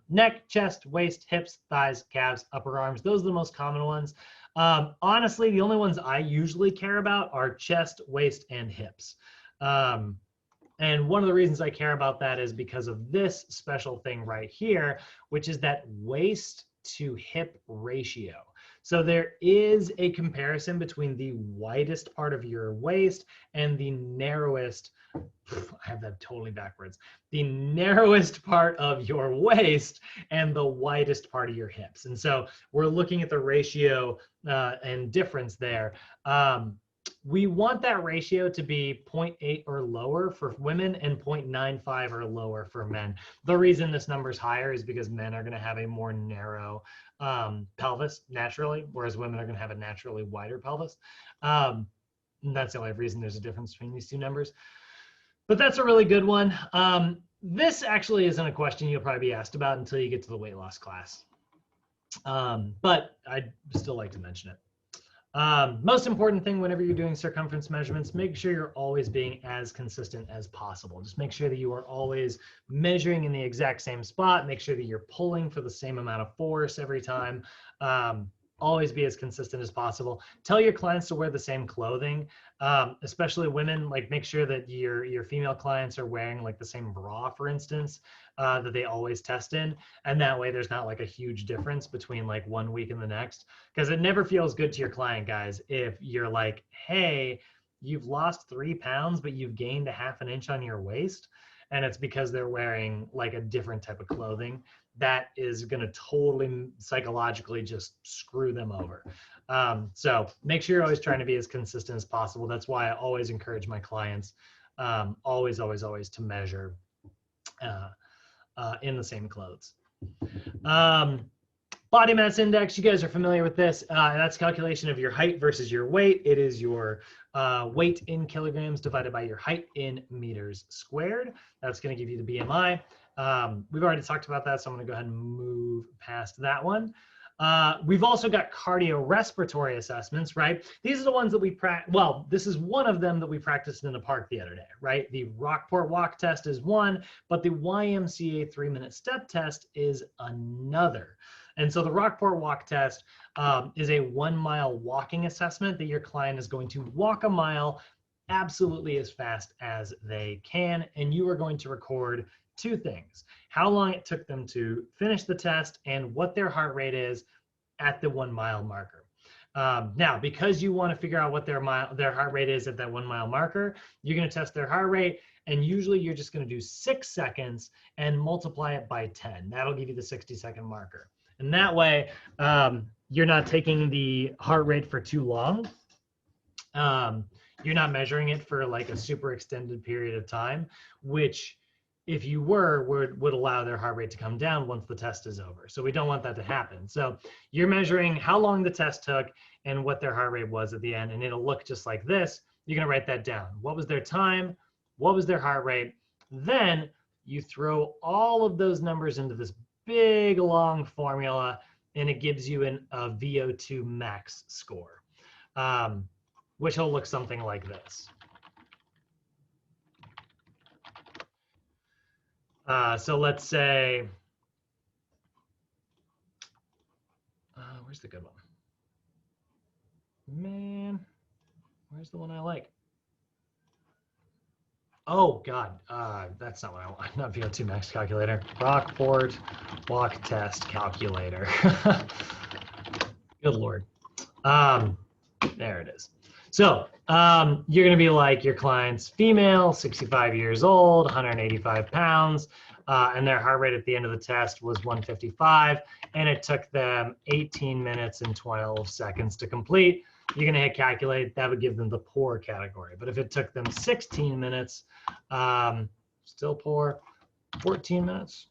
Neck, chest, waist, hips, thighs, calves, upper arms. Those are the most common ones. Honestly, the only ones I usually care about are chest, waist, and hips. And one of the reasons I care about that is because of this special thing right here, which is that waist to hip ratio. So there is a comparison between the widest part of your waist and the narrowest, I have that totally backwards, the narrowest part of your waist and the widest part of your hips. And so we're looking at the ratio and difference there. We want that ratio to be 0.8 or lower for women and 0.95 or lower for men. The reason this number is higher is because men are going to have a more narrow pelvis naturally, whereas women are going to have a naturally wider pelvis. And that's the only reason there's a difference between these two numbers. But that's a really good one. This actually isn't a question you'll probably be asked about until you get to the weight loss class. But I'd still like to mention it. Most important thing whenever you're doing circumference measurements, make sure you're always being as consistent as possible. Just make sure that you are always measuring in the exact same spot. Make sure that you're pulling for the same amount of force every time. Always be as consistent as possible. Tell your clients to wear the same clothing, especially women. Like make sure that your female clients are wearing like the same bra, for instance, that they always test in. And that way there's not like a huge difference between like 1 week and the next, because it never feels good to your client, guys, if you're like, hey, you've lost 3 pounds, but you've gained a ½ inch on your waist. And it's because they're wearing like a different type of clothing. That is going to totally psychologically just screw them over. So make sure you're always trying to be as consistent as possible. That's why I always encourage my clients always to measure in the same clothes. Body mass index, you guys are familiar with this. That's calculation of your height versus your weight. It is your weight in kilograms divided by your height in meters squared. That's going to give you the BMI. We've already talked about that, so I'm going to go ahead and move past that one. We've also got cardiorespiratory assessments, right? These are the ones that we practice. Well, this is one of them that we practiced in the park the other day, right? The Rockport walk test is one, but the YMCA 3-minute step test is another. And so the Rockport walk test is a 1-mile walking assessment that your client is going to walk a mile absolutely as fast as they can. And you are going to record 2 things: how long it took them to finish the test and what their heart rate is at the 1-mile marker. Now, because you want to figure out what their heart rate is at that 1-mile marker, you're going to test their heart rate, and usually you're just going to do 6 seconds and multiply it by 10. That'll give you the 60-second marker. And that way, you're not taking the heart rate for too long. You're not measuring it for like a super extended period of time, which if you would allow their heart rate to come down once the test is over. So we don't want that to happen. So you're measuring how long the test took and what their heart rate was at the end, and it'll look just like this. You're gonna write that down. What was their time? What was their heart rate? Then you throw all of those numbers into this big long formula, and it gives you a VO2 max score, which will look something like this. So let's say, where's the good one? Man, where's the one I like? Oh God, that's not what I want. Not VO2 max calculator. Rockport walk test calculator. Good Lord. There it is. So you're going to be like, your client's female, 65 years old, 185 pounds, and their heart rate at the end of the test was 155, and it took them 18 minutes and 12 seconds to complete. You're going to hit calculate. That would give them the poor category. But if it took them 16 minutes, still poor, 14 minutes,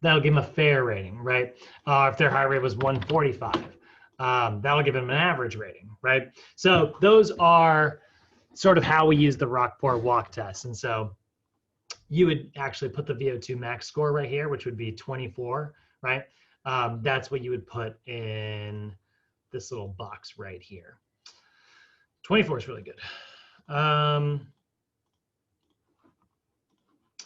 that'll give them a fair rating, right? If their heart rate was 145. That'll give them an average rating, right? So those are sort of how we use the Rockport walk test. And so you would actually put the VO2 max score right here, which would be 24, right? That's what you would put in this little box right here. 24 is really good.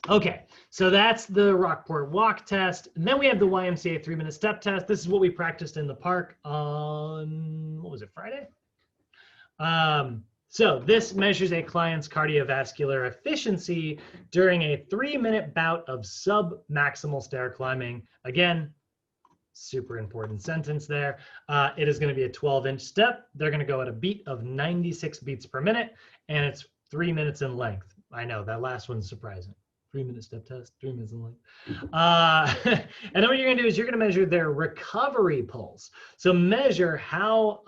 Okay, so that's the Rockport walk test. And then we have the YMCA 3-minute step test. This is what we practiced in the park on, what was it, Friday? So this measures a client's cardiovascular efficiency during a 3-minute bout of sub-maximal stair climbing. Again, super important sentence there. It is going to be a 12-inch step. They're going to go at a beat of 96 beats per minute, and it's 3 minutes in length. I know, that last one's surprising. 3-minute step test, 3 minutes in length. And then what you're going to do is you're going to measure their recovery pulse. So measure how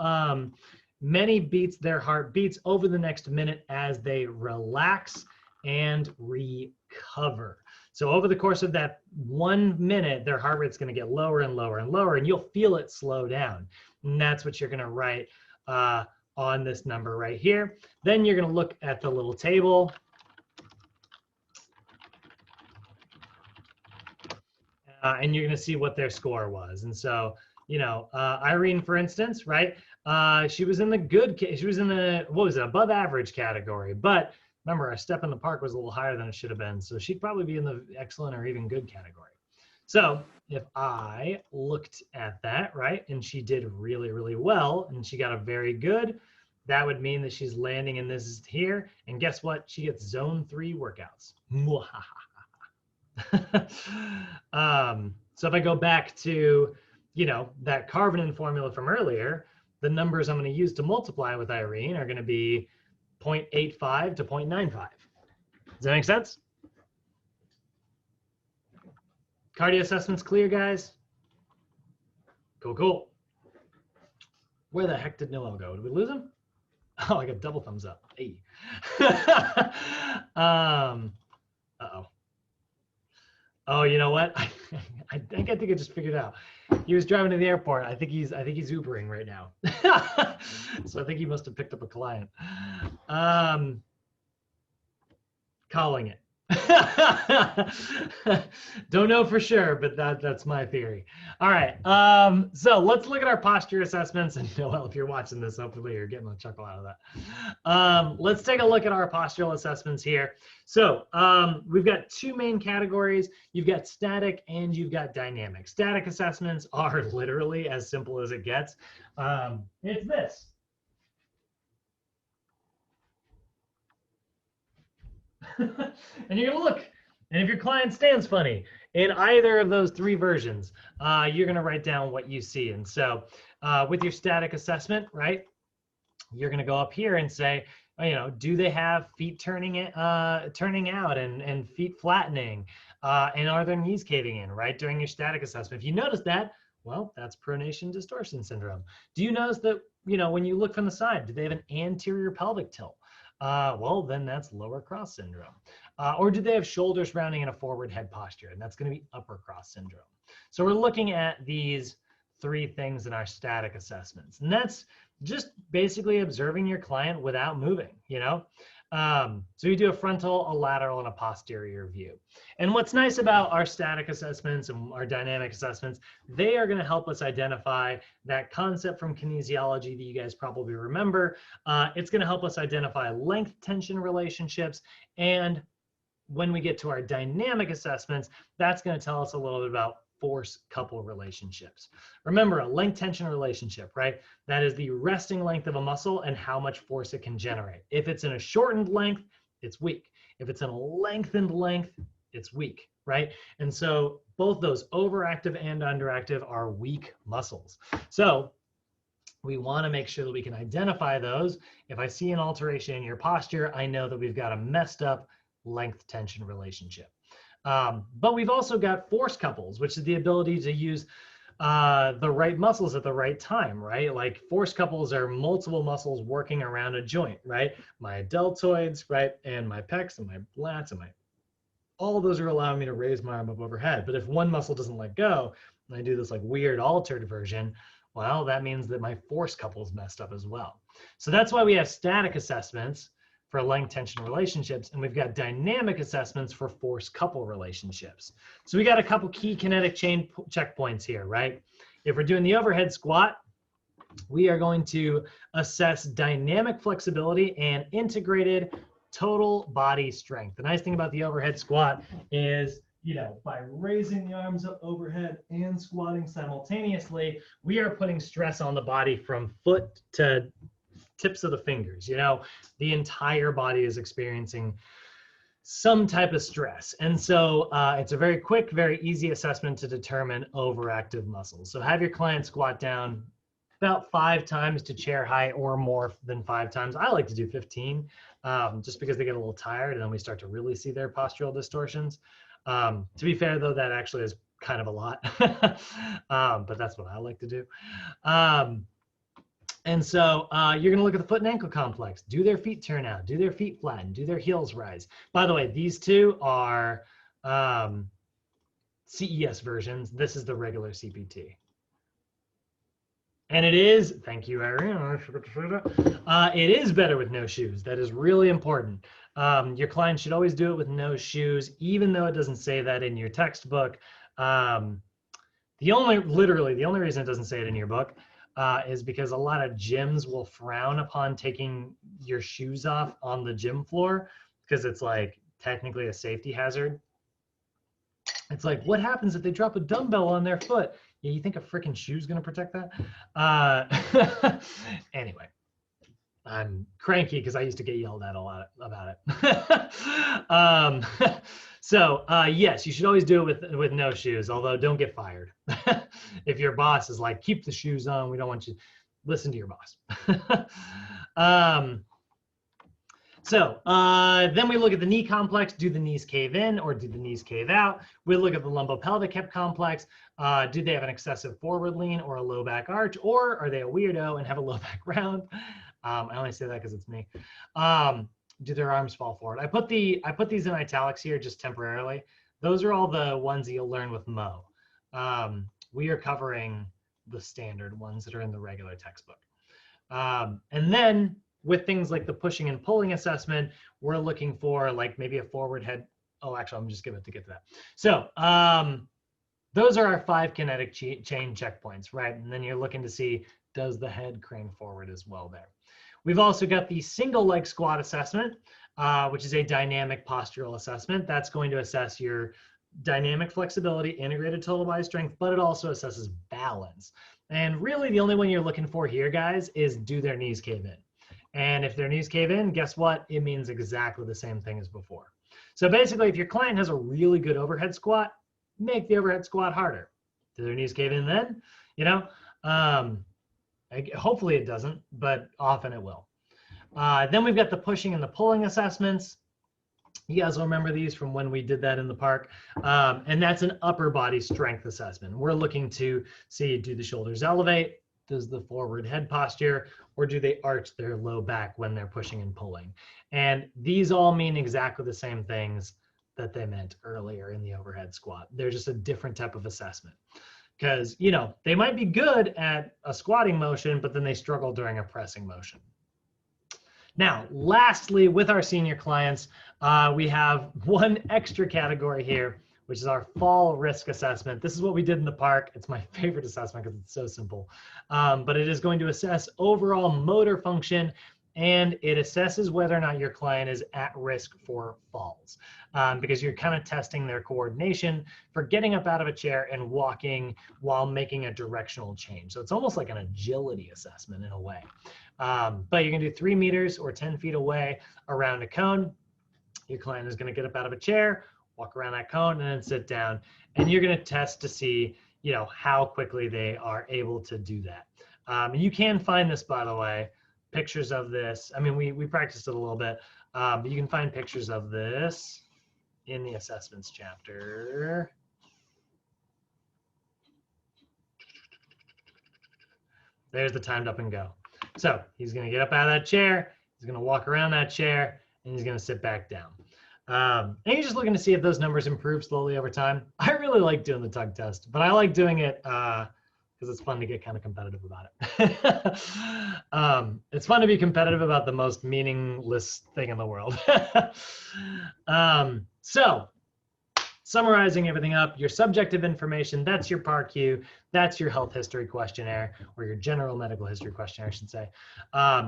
many beats their heart beats over the next minute as they relax and recover. So over the course of that 1 minute, their heart rate's going to get lower and lower and lower, and you'll feel it slow down. And that's what you're going to write on this number right here. Then you're going to look at the little table. And you're going to see what their score was. And so, you know, Irene, for instance, right? She was in the good, she was in the, what was it, above average category. But remember, our step in the park was a little higher than it should have been. So she'd probably be in the excellent or even good category. So if I looked at that, right, and she did really, really well, and she got a very good, that would mean that she's landing in this here. And guess what? She gets zone 3 workouts. So if I go back to, you know, that Karvanen formula from earlier, the numbers I'm going to use to multiply with Irene are going to be 0.85 to 0.95. Does that make sense? Cardio assessment's clear, guys? Cool, cool. Where the heck did Noel go? Did we lose him? Oh, I got double thumbs up. Hey. Uh-oh. Oh, you know what? I think I just figured it out. He was driving to the airport. I think he's Ubering right now. So I think he must have picked up a client. Calling it. Don't know for sure, but that's my theory. All right. So let's look at our posture assessments. And Noel, if you're watching this, hopefully you're getting a chuckle out of that. Let's take a look at our postural assessments here. So we've got 2 main categories. You've got static and you've got dynamic. Static assessments are literally as simple as it gets. It's this. And you're gonna look, and if your client stands funny in either of those 3 versions, you're gonna write down what you see. And so with your static assessment, right, you're gonna go up here and say, you know, do they have feet turning out and feet flattening, and are their knees caving in, right, during your static assessment? If you notice that, well, that's pronation distortion syndrome. Do you notice that, you know, when you look from the side, do they have an anterior pelvic tilt? Well, then that's lower cross syndrome. Or do they have shoulders rounding in a forward head posture? And that's going to be upper cross syndrome. So we're looking at these 3 things in our static assessments. And that's just basically observing your client without moving, you know? So you do a frontal, a lateral, and a posterior view. And what's nice about our static assessments and our dynamic assessments, they are going to help us identify that concept from kinesiology that you guys probably remember. It's going to help us identify length tension relationships and when we get to our dynamic assessments, that's going to tell us a little bit about force couple relationships. Remember, a length tension relationship, right? That is the resting length of a muscle and how much force it can generate. If it's in a shortened length, it's weak. If it's in a lengthened length, it's weak, right? And so both those overactive and underactive are weak muscles. So we want to make sure that we can identify those. If I see an alteration in your posture, I know that we've got a messed up length tension relationship. But we've also got force couples, which is the ability to use the right muscles at the right time, right? Like force couples are multiple muscles working around a joint, right? My deltoids, right? And my pecs and my lats and all of those are allowing me to raise my arm up overhead. But if one muscle doesn't let go, and I do this like weird altered version, well, that means that my force couple is messed up as well. So that's why we have static assessments for length tension relationships, and we've got dynamic assessments for force couple relationships. So we got a couple key kinetic chain checkpoints here, right? If we're doing the overhead squat, we are going to assess dynamic flexibility and integrated total body strength. The nice thing about the overhead squat is, you know, by raising the arms up overhead and squatting simultaneously, we are putting stress on the body from foot to tips of the fingers. You know, the entire body is experiencing some type of stress. And so it's a very quick, very easy assessment to determine overactive muscles. So have your client squat down about 5 times to chair height or more than 5 times. I like to do 15 just because they get a little tired and then we start to really see their postural distortions. To be fair though, that actually is kind of a lot, but that's what I like to do. And so you're gonna look at the foot and ankle complex. Do their feet turn out? Do their feet flatten? Do their heels rise? By the way, these two are CES versions. This is the regular CPT. And it is, thank you, Ariane. It is better with no shoes. That is really important. Your client should always do it with no shoes, even though it doesn't say that in your textbook. Literally, the only reason it doesn't say it in your book is because a lot of gyms will frown upon taking your shoes off on the gym floor because it's like technically a safety hazard. It's like, what happens if they drop a dumbbell on their foot? Yeah, you think a freaking shoe's gonna protect that? Anyway, I'm cranky because I used to get yelled at a lot about it. Yes, you should always do it with no shoes, although don't get fired. If your boss is like, keep the shoes on, we don't want you, listen to your boss. Then we look at the knee complex. Do the knees cave in or do the knees cave out? We look at the lumbopelvic hip complex. Do they have an excessive forward lean or a low back arch, or are they a weirdo and have a low back round? I only say that because it's me. Do their arms fall forward? I put these in italics here just temporarily. Those are all the ones that you'll learn with Mo. We are covering the standard ones that are in the regular textbook. And then with things like the pushing and pulling assessment, we're looking for like maybe a forward head. Oh, actually, I'm just going to get to that. So those are our 5 kinetic chain checkpoints, right? And then you're looking to see, does the head crane forward as well there? We've also got the single leg squat assessment, which is a dynamic postural assessment. That's going to assess your dynamic flexibility, integrated total body strength, but it also assesses balance. And really the only one you're looking for here, guys, is do their knees cave in? And if their knees cave in, guess what? It means exactly the same thing as before. So basically, if your client has a really good overhead squat, make the overhead squat harder. Do their knees cave in then? You know, hopefully it doesn't, but often it will. Then we've got the pushing and the pulling assessments. You guys will remember these from when we did that in the park. And that's an upper body strength assessment. We're looking to see, do the shoulders elevate? Does the forward head posture, or do they arch their low back when they're pushing and pulling? And these all mean exactly the same things that they meant earlier in the overhead squat. They're just a different type of assessment. Because, you know, they might be good at a squatting motion, but then they struggle during a pressing motion. Now, lastly, with our senior clients, we have one extra category here, which is our fall risk assessment. This is what we did in the park. It's my favorite assessment because it's so simple. But it is going to assess overall motor function and it assesses whether or not your client is at risk for falls, because you're kind of testing their coordination for getting up out of a chair and walking while making a directional change. So it's almost like an agility assessment in a way. But you're gonna do 3 meters or 10 feet away around a cone. Your client is gonna get up out of a chair, walk around that cone, and then sit down. And you're gonna test to see, you know, how quickly they are able to do that. And you can find this, by the way, pictures of this. I mean, we practiced it a little bit, but you can find pictures of this in the assessments chapter. There's the timed up and go. So he's gonna get up out of that chair, he's gonna walk around that chair, and he's gonna sit back down. And you're just looking to see if those numbers improve slowly over time. I really like doing the tug test, but I like doing it because it's fun to get kind of competitive about it. It's fun to be competitive about the most meaningless thing in the world. So summarizing everything up, your subjective information, that's your PAR-Q, that's your health history questionnaire, or your general medical history questionnaire, I should say.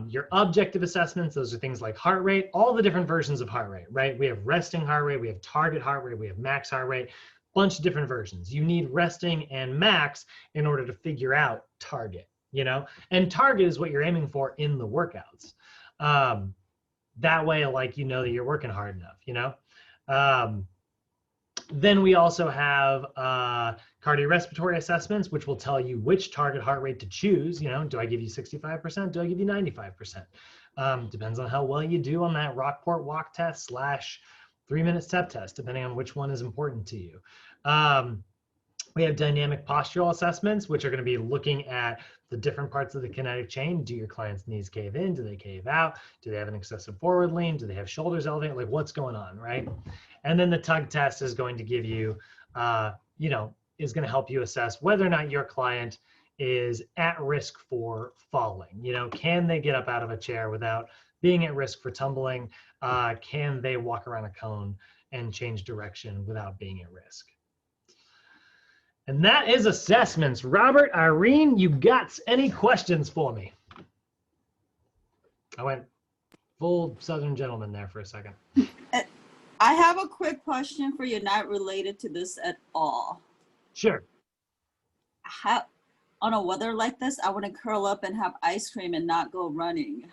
Your objective assessments, those are things like heart rate, all the different versions of heart rate, right? We have resting heart rate, we have target heart rate, we have max heart rate, bunch of different versions. You need resting and max in order to figure out target, you know? And target is what you're aiming for in the workouts. That way, like, you know that you're working hard enough, you know? Then we also have cardiorespiratory assessments, which will tell you which target heart rate to choose. You know, do I give you 65%? Do I give you 95%? Depends on how well you do on that Rockport walk test / 3-minute step test, depending on which one is important to you. We have dynamic postural assessments, which are going to be looking at the different parts of the kinetic chain. Do your client's knees cave in? Do they cave out? Do they have an excessive forward lean? Do they have shoulders elevated? Like, what's going on, right? And then the tug test is going to give you, you know, is going to help you assess whether or not your client is at risk for falling. You know, can they get up out of a chair without being at risk for tumbling? Can they walk around a cone and change direction without being at risk? And that is assessments. Robert, Irene, you got any questions for me? I went full Southern gentleman there for a second.
I have a quick question for you, not related to this at all.
Sure.
How, on a weather like this, I want to curl up and have ice cream and not go running.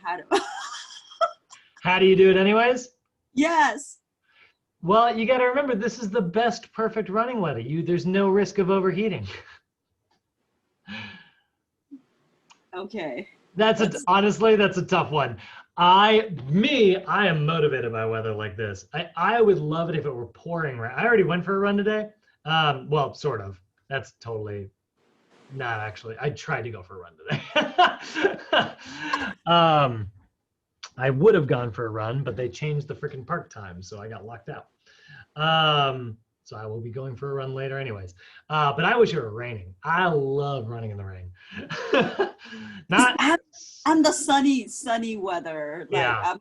How do you do it anyways?
Yes.
Well, you got to remember, this is the best perfect running weather. There's no risk of overheating.
Okay.
Honestly, that's a tough one. I am motivated by weather like this. I would love it if it were pouring. Right? I already went for a run today. Well, sort of. That's totally not actually. I tried to go for a run today. I would have gone for a run, but they changed the freaking park time, so I got locked out. So I will be going for a run later anyways. But I wish it were raining. I love running in the rain.
I'm the sunny weather. Like,
yeah.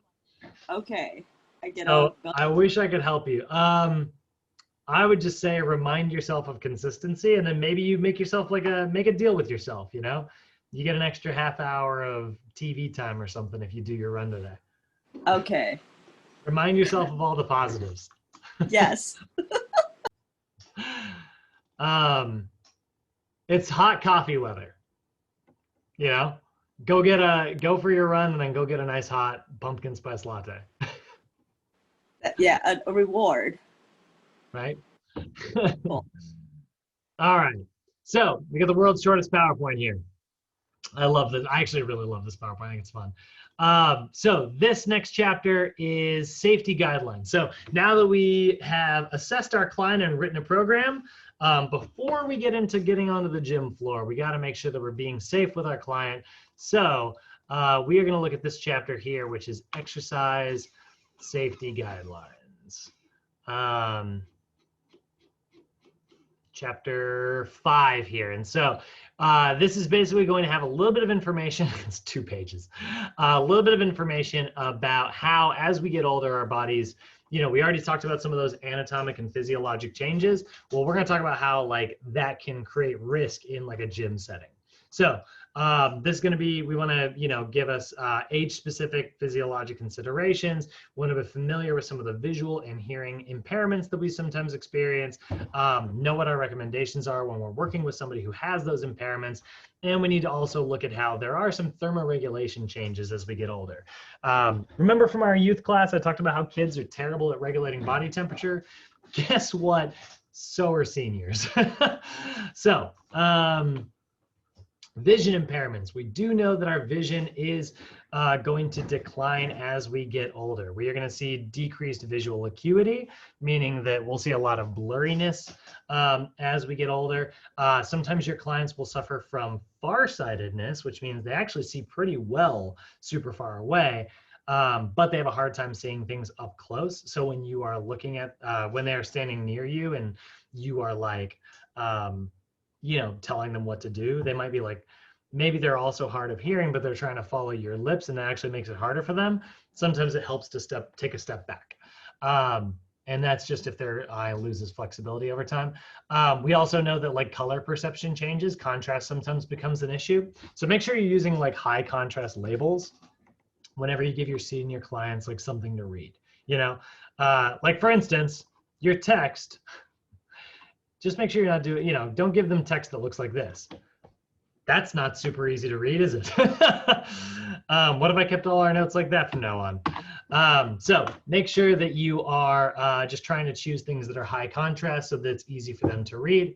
Okay. I get
it. I wish I could help you. I would just say remind yourself of consistency, and then maybe you make yourself make a deal with yourself, you know? You get an extra half hour of TV time or something if you do your run today.
Okay.
Remind yourself of all the positives.
Yes.
It's hot coffee weather. You know, go for your run and then go get a nice hot pumpkin spice latte.
Yeah, a reward.
Right?
Cool.
All right. So we got the world's shortest PowerPoint here. I love this. I actually really love this PowerPoint. I think it's fun. So this next chapter is safety guidelines. So now that we have assessed our client and written a program, before we get into getting onto the gym floor, we got to make sure that we're being safe with our client. So we are going to look at this chapter here, which is exercise safety guidelines. Chapter 5 here. And so this is basically going to have a little bit of information. It's 2 pages. A little bit of information about how, as we get older, our bodies, you know, we already talked about some of those anatomic and physiologic changes. Well, we're going to talk about how like that can create risk in like a gym setting. So this is going to be, we want to, give us age-specific physiologic considerations. We want to be familiar with some of the visual and hearing impairments that we sometimes experience. Know what our recommendations are when we're working with somebody who has those impairments. And we need to also look at how there are some thermoregulation changes as we get older. Remember from our youth class, I talked about how kids are terrible at regulating body temperature. Guess what? So are seniors. So, vision impairments. We do know that our vision is going to decline as we get older. We are going to see decreased visual acuity, meaning that we'll see a lot of blurriness as we get older. Sometimes your clients will suffer from farsightedness, which means they actually see pretty well super far away, but they have a hard time seeing things up close. So when you are looking at, when they are standing near you and you are like, telling them what to do, they might be like, maybe they're also hard of hearing, but they're trying to follow your lips, and that actually makes it harder for them. Sometimes it helps to take a step back. And that's just if their eye loses flexibility over time. We also know that like color perception changes, contrast sometimes becomes an issue. So make sure you're using like high contrast labels whenever you give your senior clients like something to read, like for instance, your text, just make sure you're not doing, don't give them text that looks like this. That's not super easy to read, is it? What if I kept all our notes like that from now on? So make sure that you are just trying to choose things that are high contrast so that it's easy for them to read.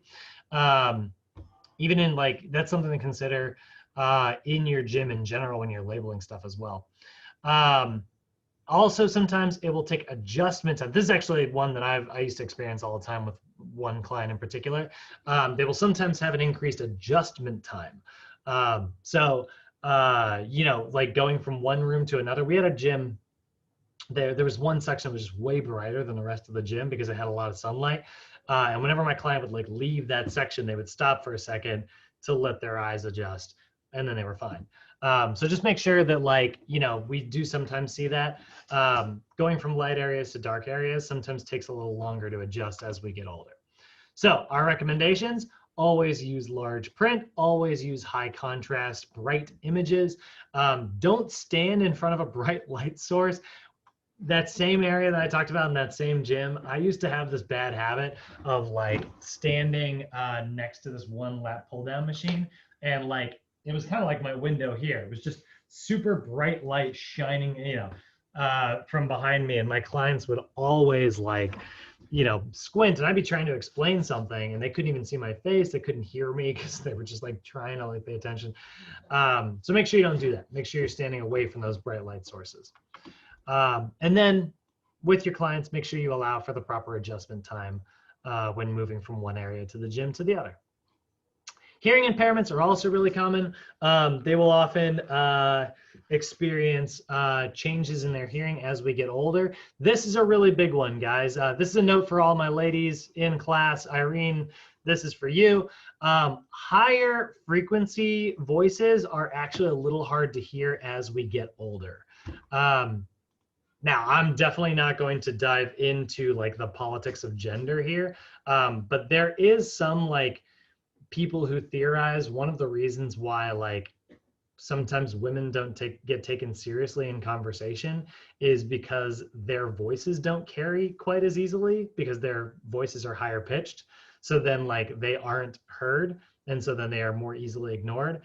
Even in that's something to consider in your gym in general when you're labeling stuff as well. Also, sometimes it will take adjustment time. This is actually one that I used to experience all the time with one client in particular. They will sometimes have an increased adjustment time. Like going from one room to another. We had a gym, there was one section that was just way brighter than the rest of the gym because it had a lot of sunlight. And whenever my client would like leave that section, they would stop for a second to let their eyes adjust, and then they were fine. So just make sure that we do sometimes see that going from light areas to dark areas sometimes takes a little longer to adjust as we get older. So our recommendations: always use large print, always use high contrast, bright images. Don't stand in front of a bright light source. That same area that I talked about in that same gym, I used to have this bad habit of standing next to this one lat pull down machine, and it was kind of like my window here. It was just super bright light shining, from behind me. And my clients would always squint, and I'd be trying to explain something and they couldn't even see my face. They couldn't hear me because they were just trying to pay attention. So make sure you don't do that. Make sure you're standing away from those bright light sources. And then with your clients, make sure you allow for the proper adjustment time when moving from one area to the gym to the other. Hearing impairments are also really common. They will often experience changes in their hearing as we get older. This is a really big one, guys. This is a note for all my ladies in class. Irene, this is for you. Higher frequency voices are actually a little hard to hear as we get older. Now, I'm definitely not going to dive into the politics of gender here, but there is some people who theorize one of the reasons why sometimes women don't get taken seriously in conversation is because their voices don't carry quite as easily because their voices are higher pitched. So then they aren't heard, and so then they are more easily ignored.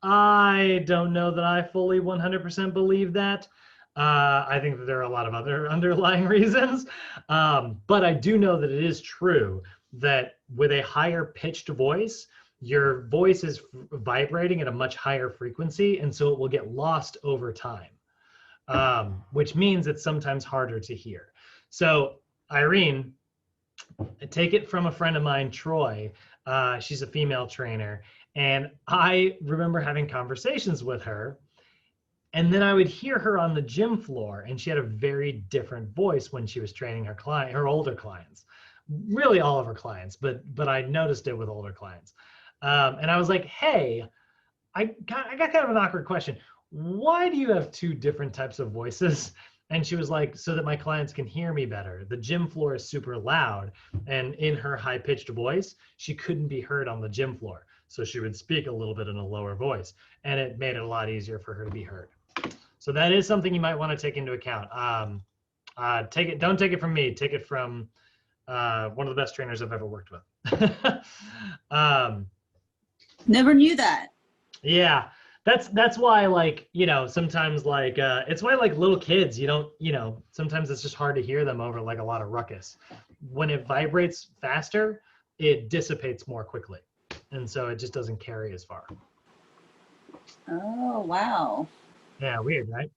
I don't know that I fully 100% believe that. I think that there are a lot of other underlying reasons, but I do know that it is true that with a higher pitched voice, your voice is vibrating at a much higher frequency, and so it will get lost over time, which means it's sometimes harder to hear. So Irene, take it from a friend of mine, Troy. She's a female trainer, and I remember having conversations with her, and then I would hear her on the gym floor, and she had a very different voice when she was training her older clients. Really all of her clients, but I noticed it with older clients. And I was like, hey, I got kind of an awkward question. Why do you have two different types of voices? And she was like, so that my clients can hear me better. The gym floor is super loud, and in her high-pitched voice, she couldn't be heard on the gym floor. So she would speak a little bit in a lower voice, and it made it a lot easier for her to be heard. So that is something you might want to take into account. Don't take it from me. Take it from one of the best trainers I've ever worked with.
Never knew that.
Yeah, that's why, like, sometimes, like, it's why, like, little kids, sometimes it's just hard to hear them over like a lot of ruckus. When it vibrates faster, it dissipates more quickly, and so it just doesn't carry as far.
Oh, wow.
Yeah, weird, right?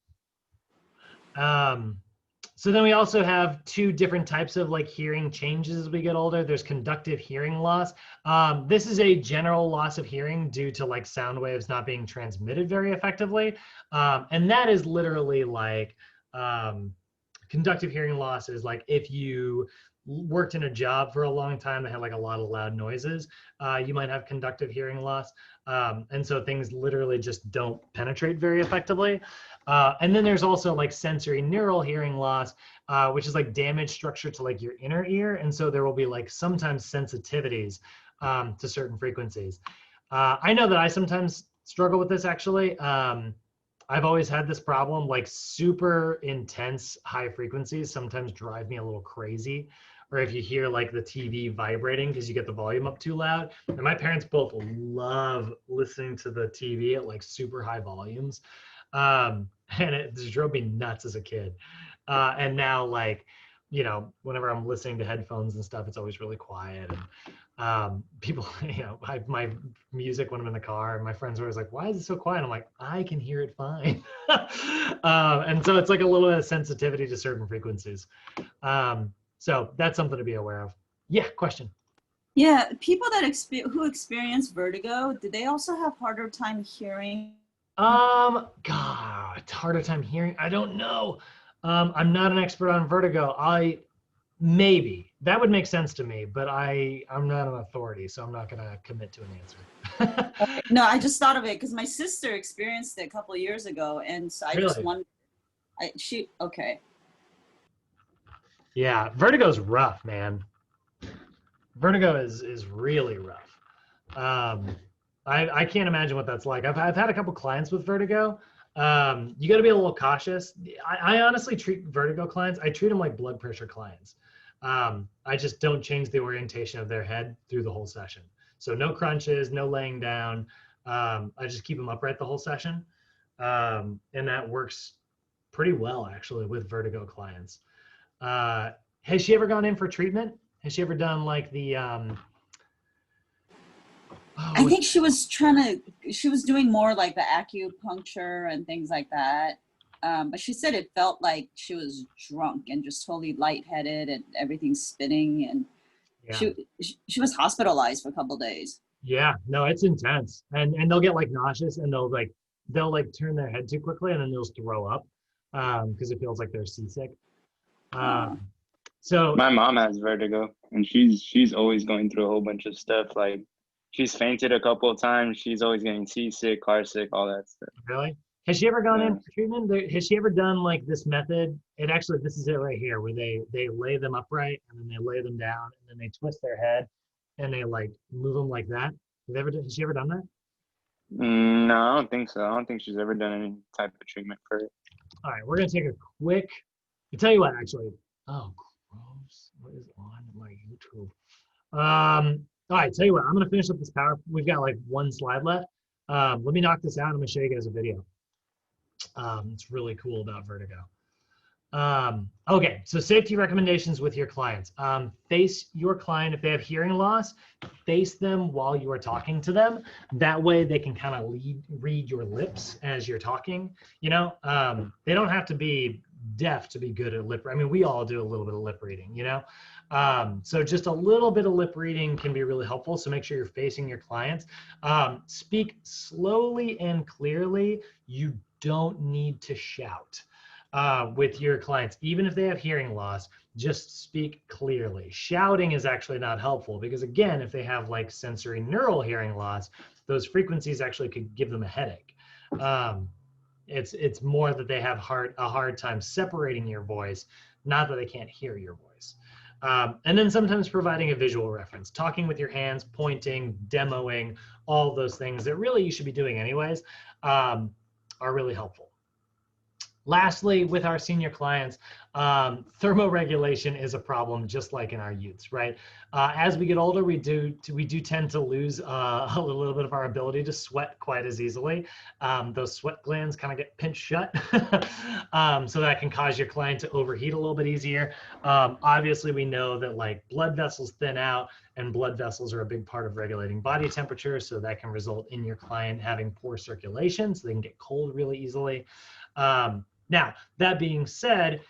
So then we also have two different types of like hearing changes as we get older. There's conductive hearing loss. This is a general loss of hearing due to like sound waves not being transmitted very effectively. And that is literally like conductive hearing loss is like if you worked in a job for a long time that had like a lot of loud noises, you might have conductive hearing loss. And so things literally just don't penetrate very effectively. And then there's also like sensory neural hearing loss, which is like damaged structure to like your inner ear. And so there will be like sometimes sensitivities to certain frequencies. I know that I sometimes struggle with this actually. I've always had this problem, like super intense high frequencies sometimes drive me a little crazy. Or if you hear like the TV vibrating because you get the volume up too loud. And my parents both love listening to the TV at like super high volumes. And it just drove me nuts as a kid. And now, like, whenever I'm listening to headphones and stuff, it's always really quiet. And people, my music when I'm in the car, and my friends are always like, "Why is it so quiet?" I'm like, "I can hear it fine." And so it's like a little bit of sensitivity to certain frequencies. So that's something to be aware of. Yeah, question.
Yeah, people that who experience vertigo, do they also have harder time hearing?
God, harder time hearing. I don't know. I'm not an expert on vertigo. Maybe that would make sense to me, but I'm not an authority, so I'm not gonna commit to an answer.
Okay. No, I just thought of it because my sister experienced it a couple of years ago, and so I just
Really?
wondered. Okay.
Yeah, vertigo's rough, man. Vertigo is really rough. I can't imagine what that's like. I've had a couple clients with vertigo. You got to be a little cautious. I honestly treat vertigo clients, I treat them like blood pressure clients. I just don't change the orientation of their head through the whole session. So no crunches, no laying down. I just keep them upright the whole session. And that works pretty well actually with vertigo clients. Has she ever gone in for treatment? Has she ever done like the
I think she was doing more like the acupuncture and things like that. But she said it felt like she was drunk and just totally lightheaded and everything's spinning. And
yeah.
she was hospitalized for a couple of days.
Yeah, no, it's intense. And they'll get like nauseous and they'll turn their head too quickly and then they'll just throw up because it feels like they're seasick. So
my mom has vertigo and she's always going through a whole bunch of stuff. Like she's fainted a couple of times. She's always getting seasick, car sick, all that stuff.
really? Has she ever gone in for treatment? Has she ever done like this method? This is it right here, where they lay them upright and then they lay them down and then they twist their head and they like move them like that. Has she ever done that?
No, I don't think so. I don't think she's ever done any type of treatment for it.
All right, we're gonna take a quick. I'll tell you what, actually. Oh, gross! What is on my YouTube? All right, tell you what. I'm gonna finish up this power. We've got like one slide left. Let me knock this out. I'm gonna show you guys a video. It's really cool about vertigo. Okay, so safety recommendations with your clients. Face your client if they have hearing loss. Face them while you are talking to them. That way they can kind of read your lips as you're talking. They don't have to be deaf to be good at lip. I mean, we all do a little bit of lip reading. So just a little bit of lip reading can be really helpful. So make sure you're facing your clients. Speak slowly and clearly. You don't need to shout with your clients, even if they have hearing loss. Just speak clearly. Shouting is actually not helpful because, again, if they have like sensory neural hearing loss, those frequencies actually could give them a headache. It's more that they have a hard time separating your voice, not that they can't hear your voice. And then sometimes providing a visual reference, talking with your hands, pointing, demoing, all those things that really you should be doing anyways, are really helpful. Lastly, with our senior clients, thermoregulation is a problem just like in our youths, right? As we get older, we do tend to lose a little bit of our ability to sweat quite as easily. Those sweat glands kind of get pinched shut. So that can cause your client to overheat a little bit easier. Obviously, we know that like blood vessels thin out, and blood vessels are a big part of regulating body temperature. So that can result in your client having poor circulation, so they can get cold really easily. Now, that being said,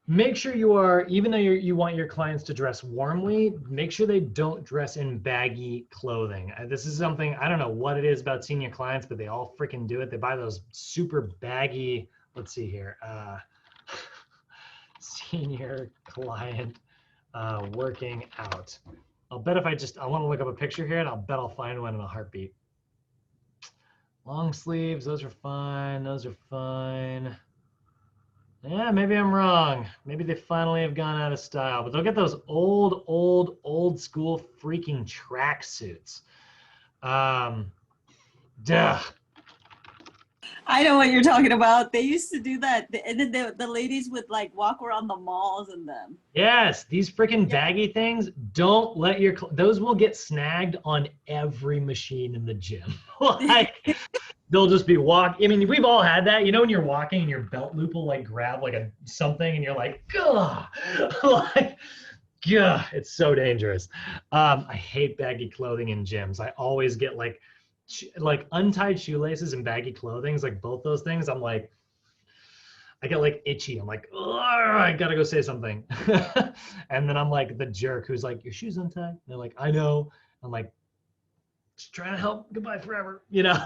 make sure you are, even though you want your clients to dress warmly, make sure they don't dress in baggy clothing. This is something, I don't know what it is about senior clients, but they all freaking do it. They buy those super baggy, let's see here, senior client working out. I'll bet if I want to look up a picture here, and I'll bet I'll find one in a heartbeat. Long sleeves, those are fine, those are fine. Yeah, maybe I'm wrong. Maybe they finally have gone out of style, but they'll get those old school freaking tracksuits. Duh.
I know what you're talking about. They used to do that, and then the ladies would like walk around the malls in them.
Yes, these freaking baggy things, don't let those will get snagged on every machine in the gym. Like, they'll just be I mean, we've all had that. You know, when you're walking and your belt loop will like grab like something and you're like, gah, like, gah, it's so dangerous. I hate baggy clothing in gyms. I always get like untied shoelaces and baggy clothing, like both those things. I'm like, I get like itchy. I'm like, I gotta go say something. And then I'm like the jerk who's like, your shoes untied? And they're like, I know. I'm like, just trying to help. Goodbye forever. You know?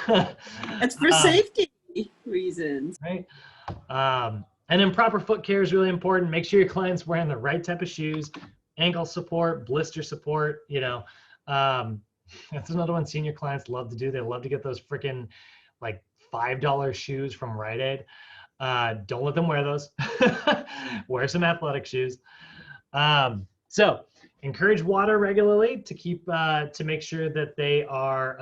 It's for safety reasons.
Right. And then proper foot care is really important. Make sure your client's wearing the right type of shoes, ankle support, blister support, you know. That's another one senior clients love to do. They love to get those freaking like $5 shoes from Rite Aid. Don't let them wear those. Wear some athletic shoes. So encourage water regularly to keep to make sure that they are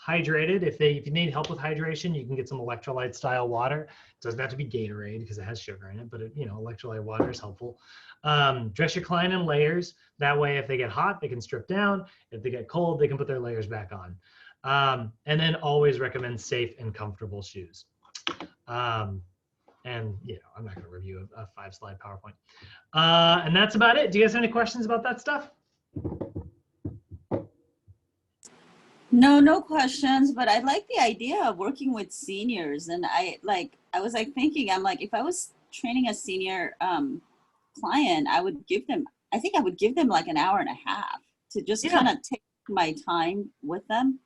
hydrated. If you need help with hydration, you can get some electrolyte style water. It doesn't have to be Gatorade because it has sugar in it, but electrolyte water is helpful. Dress your client in layers. That way, if they get hot, they can strip down. If they get cold, they can put their layers back on. And then always recommend safe and comfortable shoes. And I'm not going to review a 5-slide PowerPoint. And that's about it. Do you guys have any questions about that stuff?
No questions, but I like the idea of working with seniors. And I was thinking, I'm like, if I was training a senior client, I would give them like an hour and a half to just kind of take my time with them.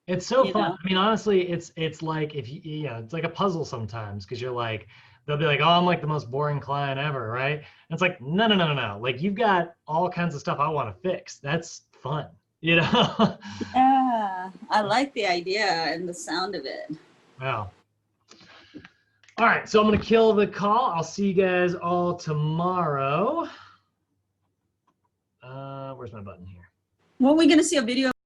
It's so fun. I mean, honestly, it's like it's like a puzzle sometimes, because you're like, they'll be like, oh, I'm like the most boring client ever, right? And it's like, no. Like, you've got all kinds of stuff I want to fix. That's fun, Yeah,
I like the idea and the sound of it.
Wow. All right, so I'm gonna kill the call. I'll see you guys all tomorrow. Where's my button here?
Well, we're gonna see a video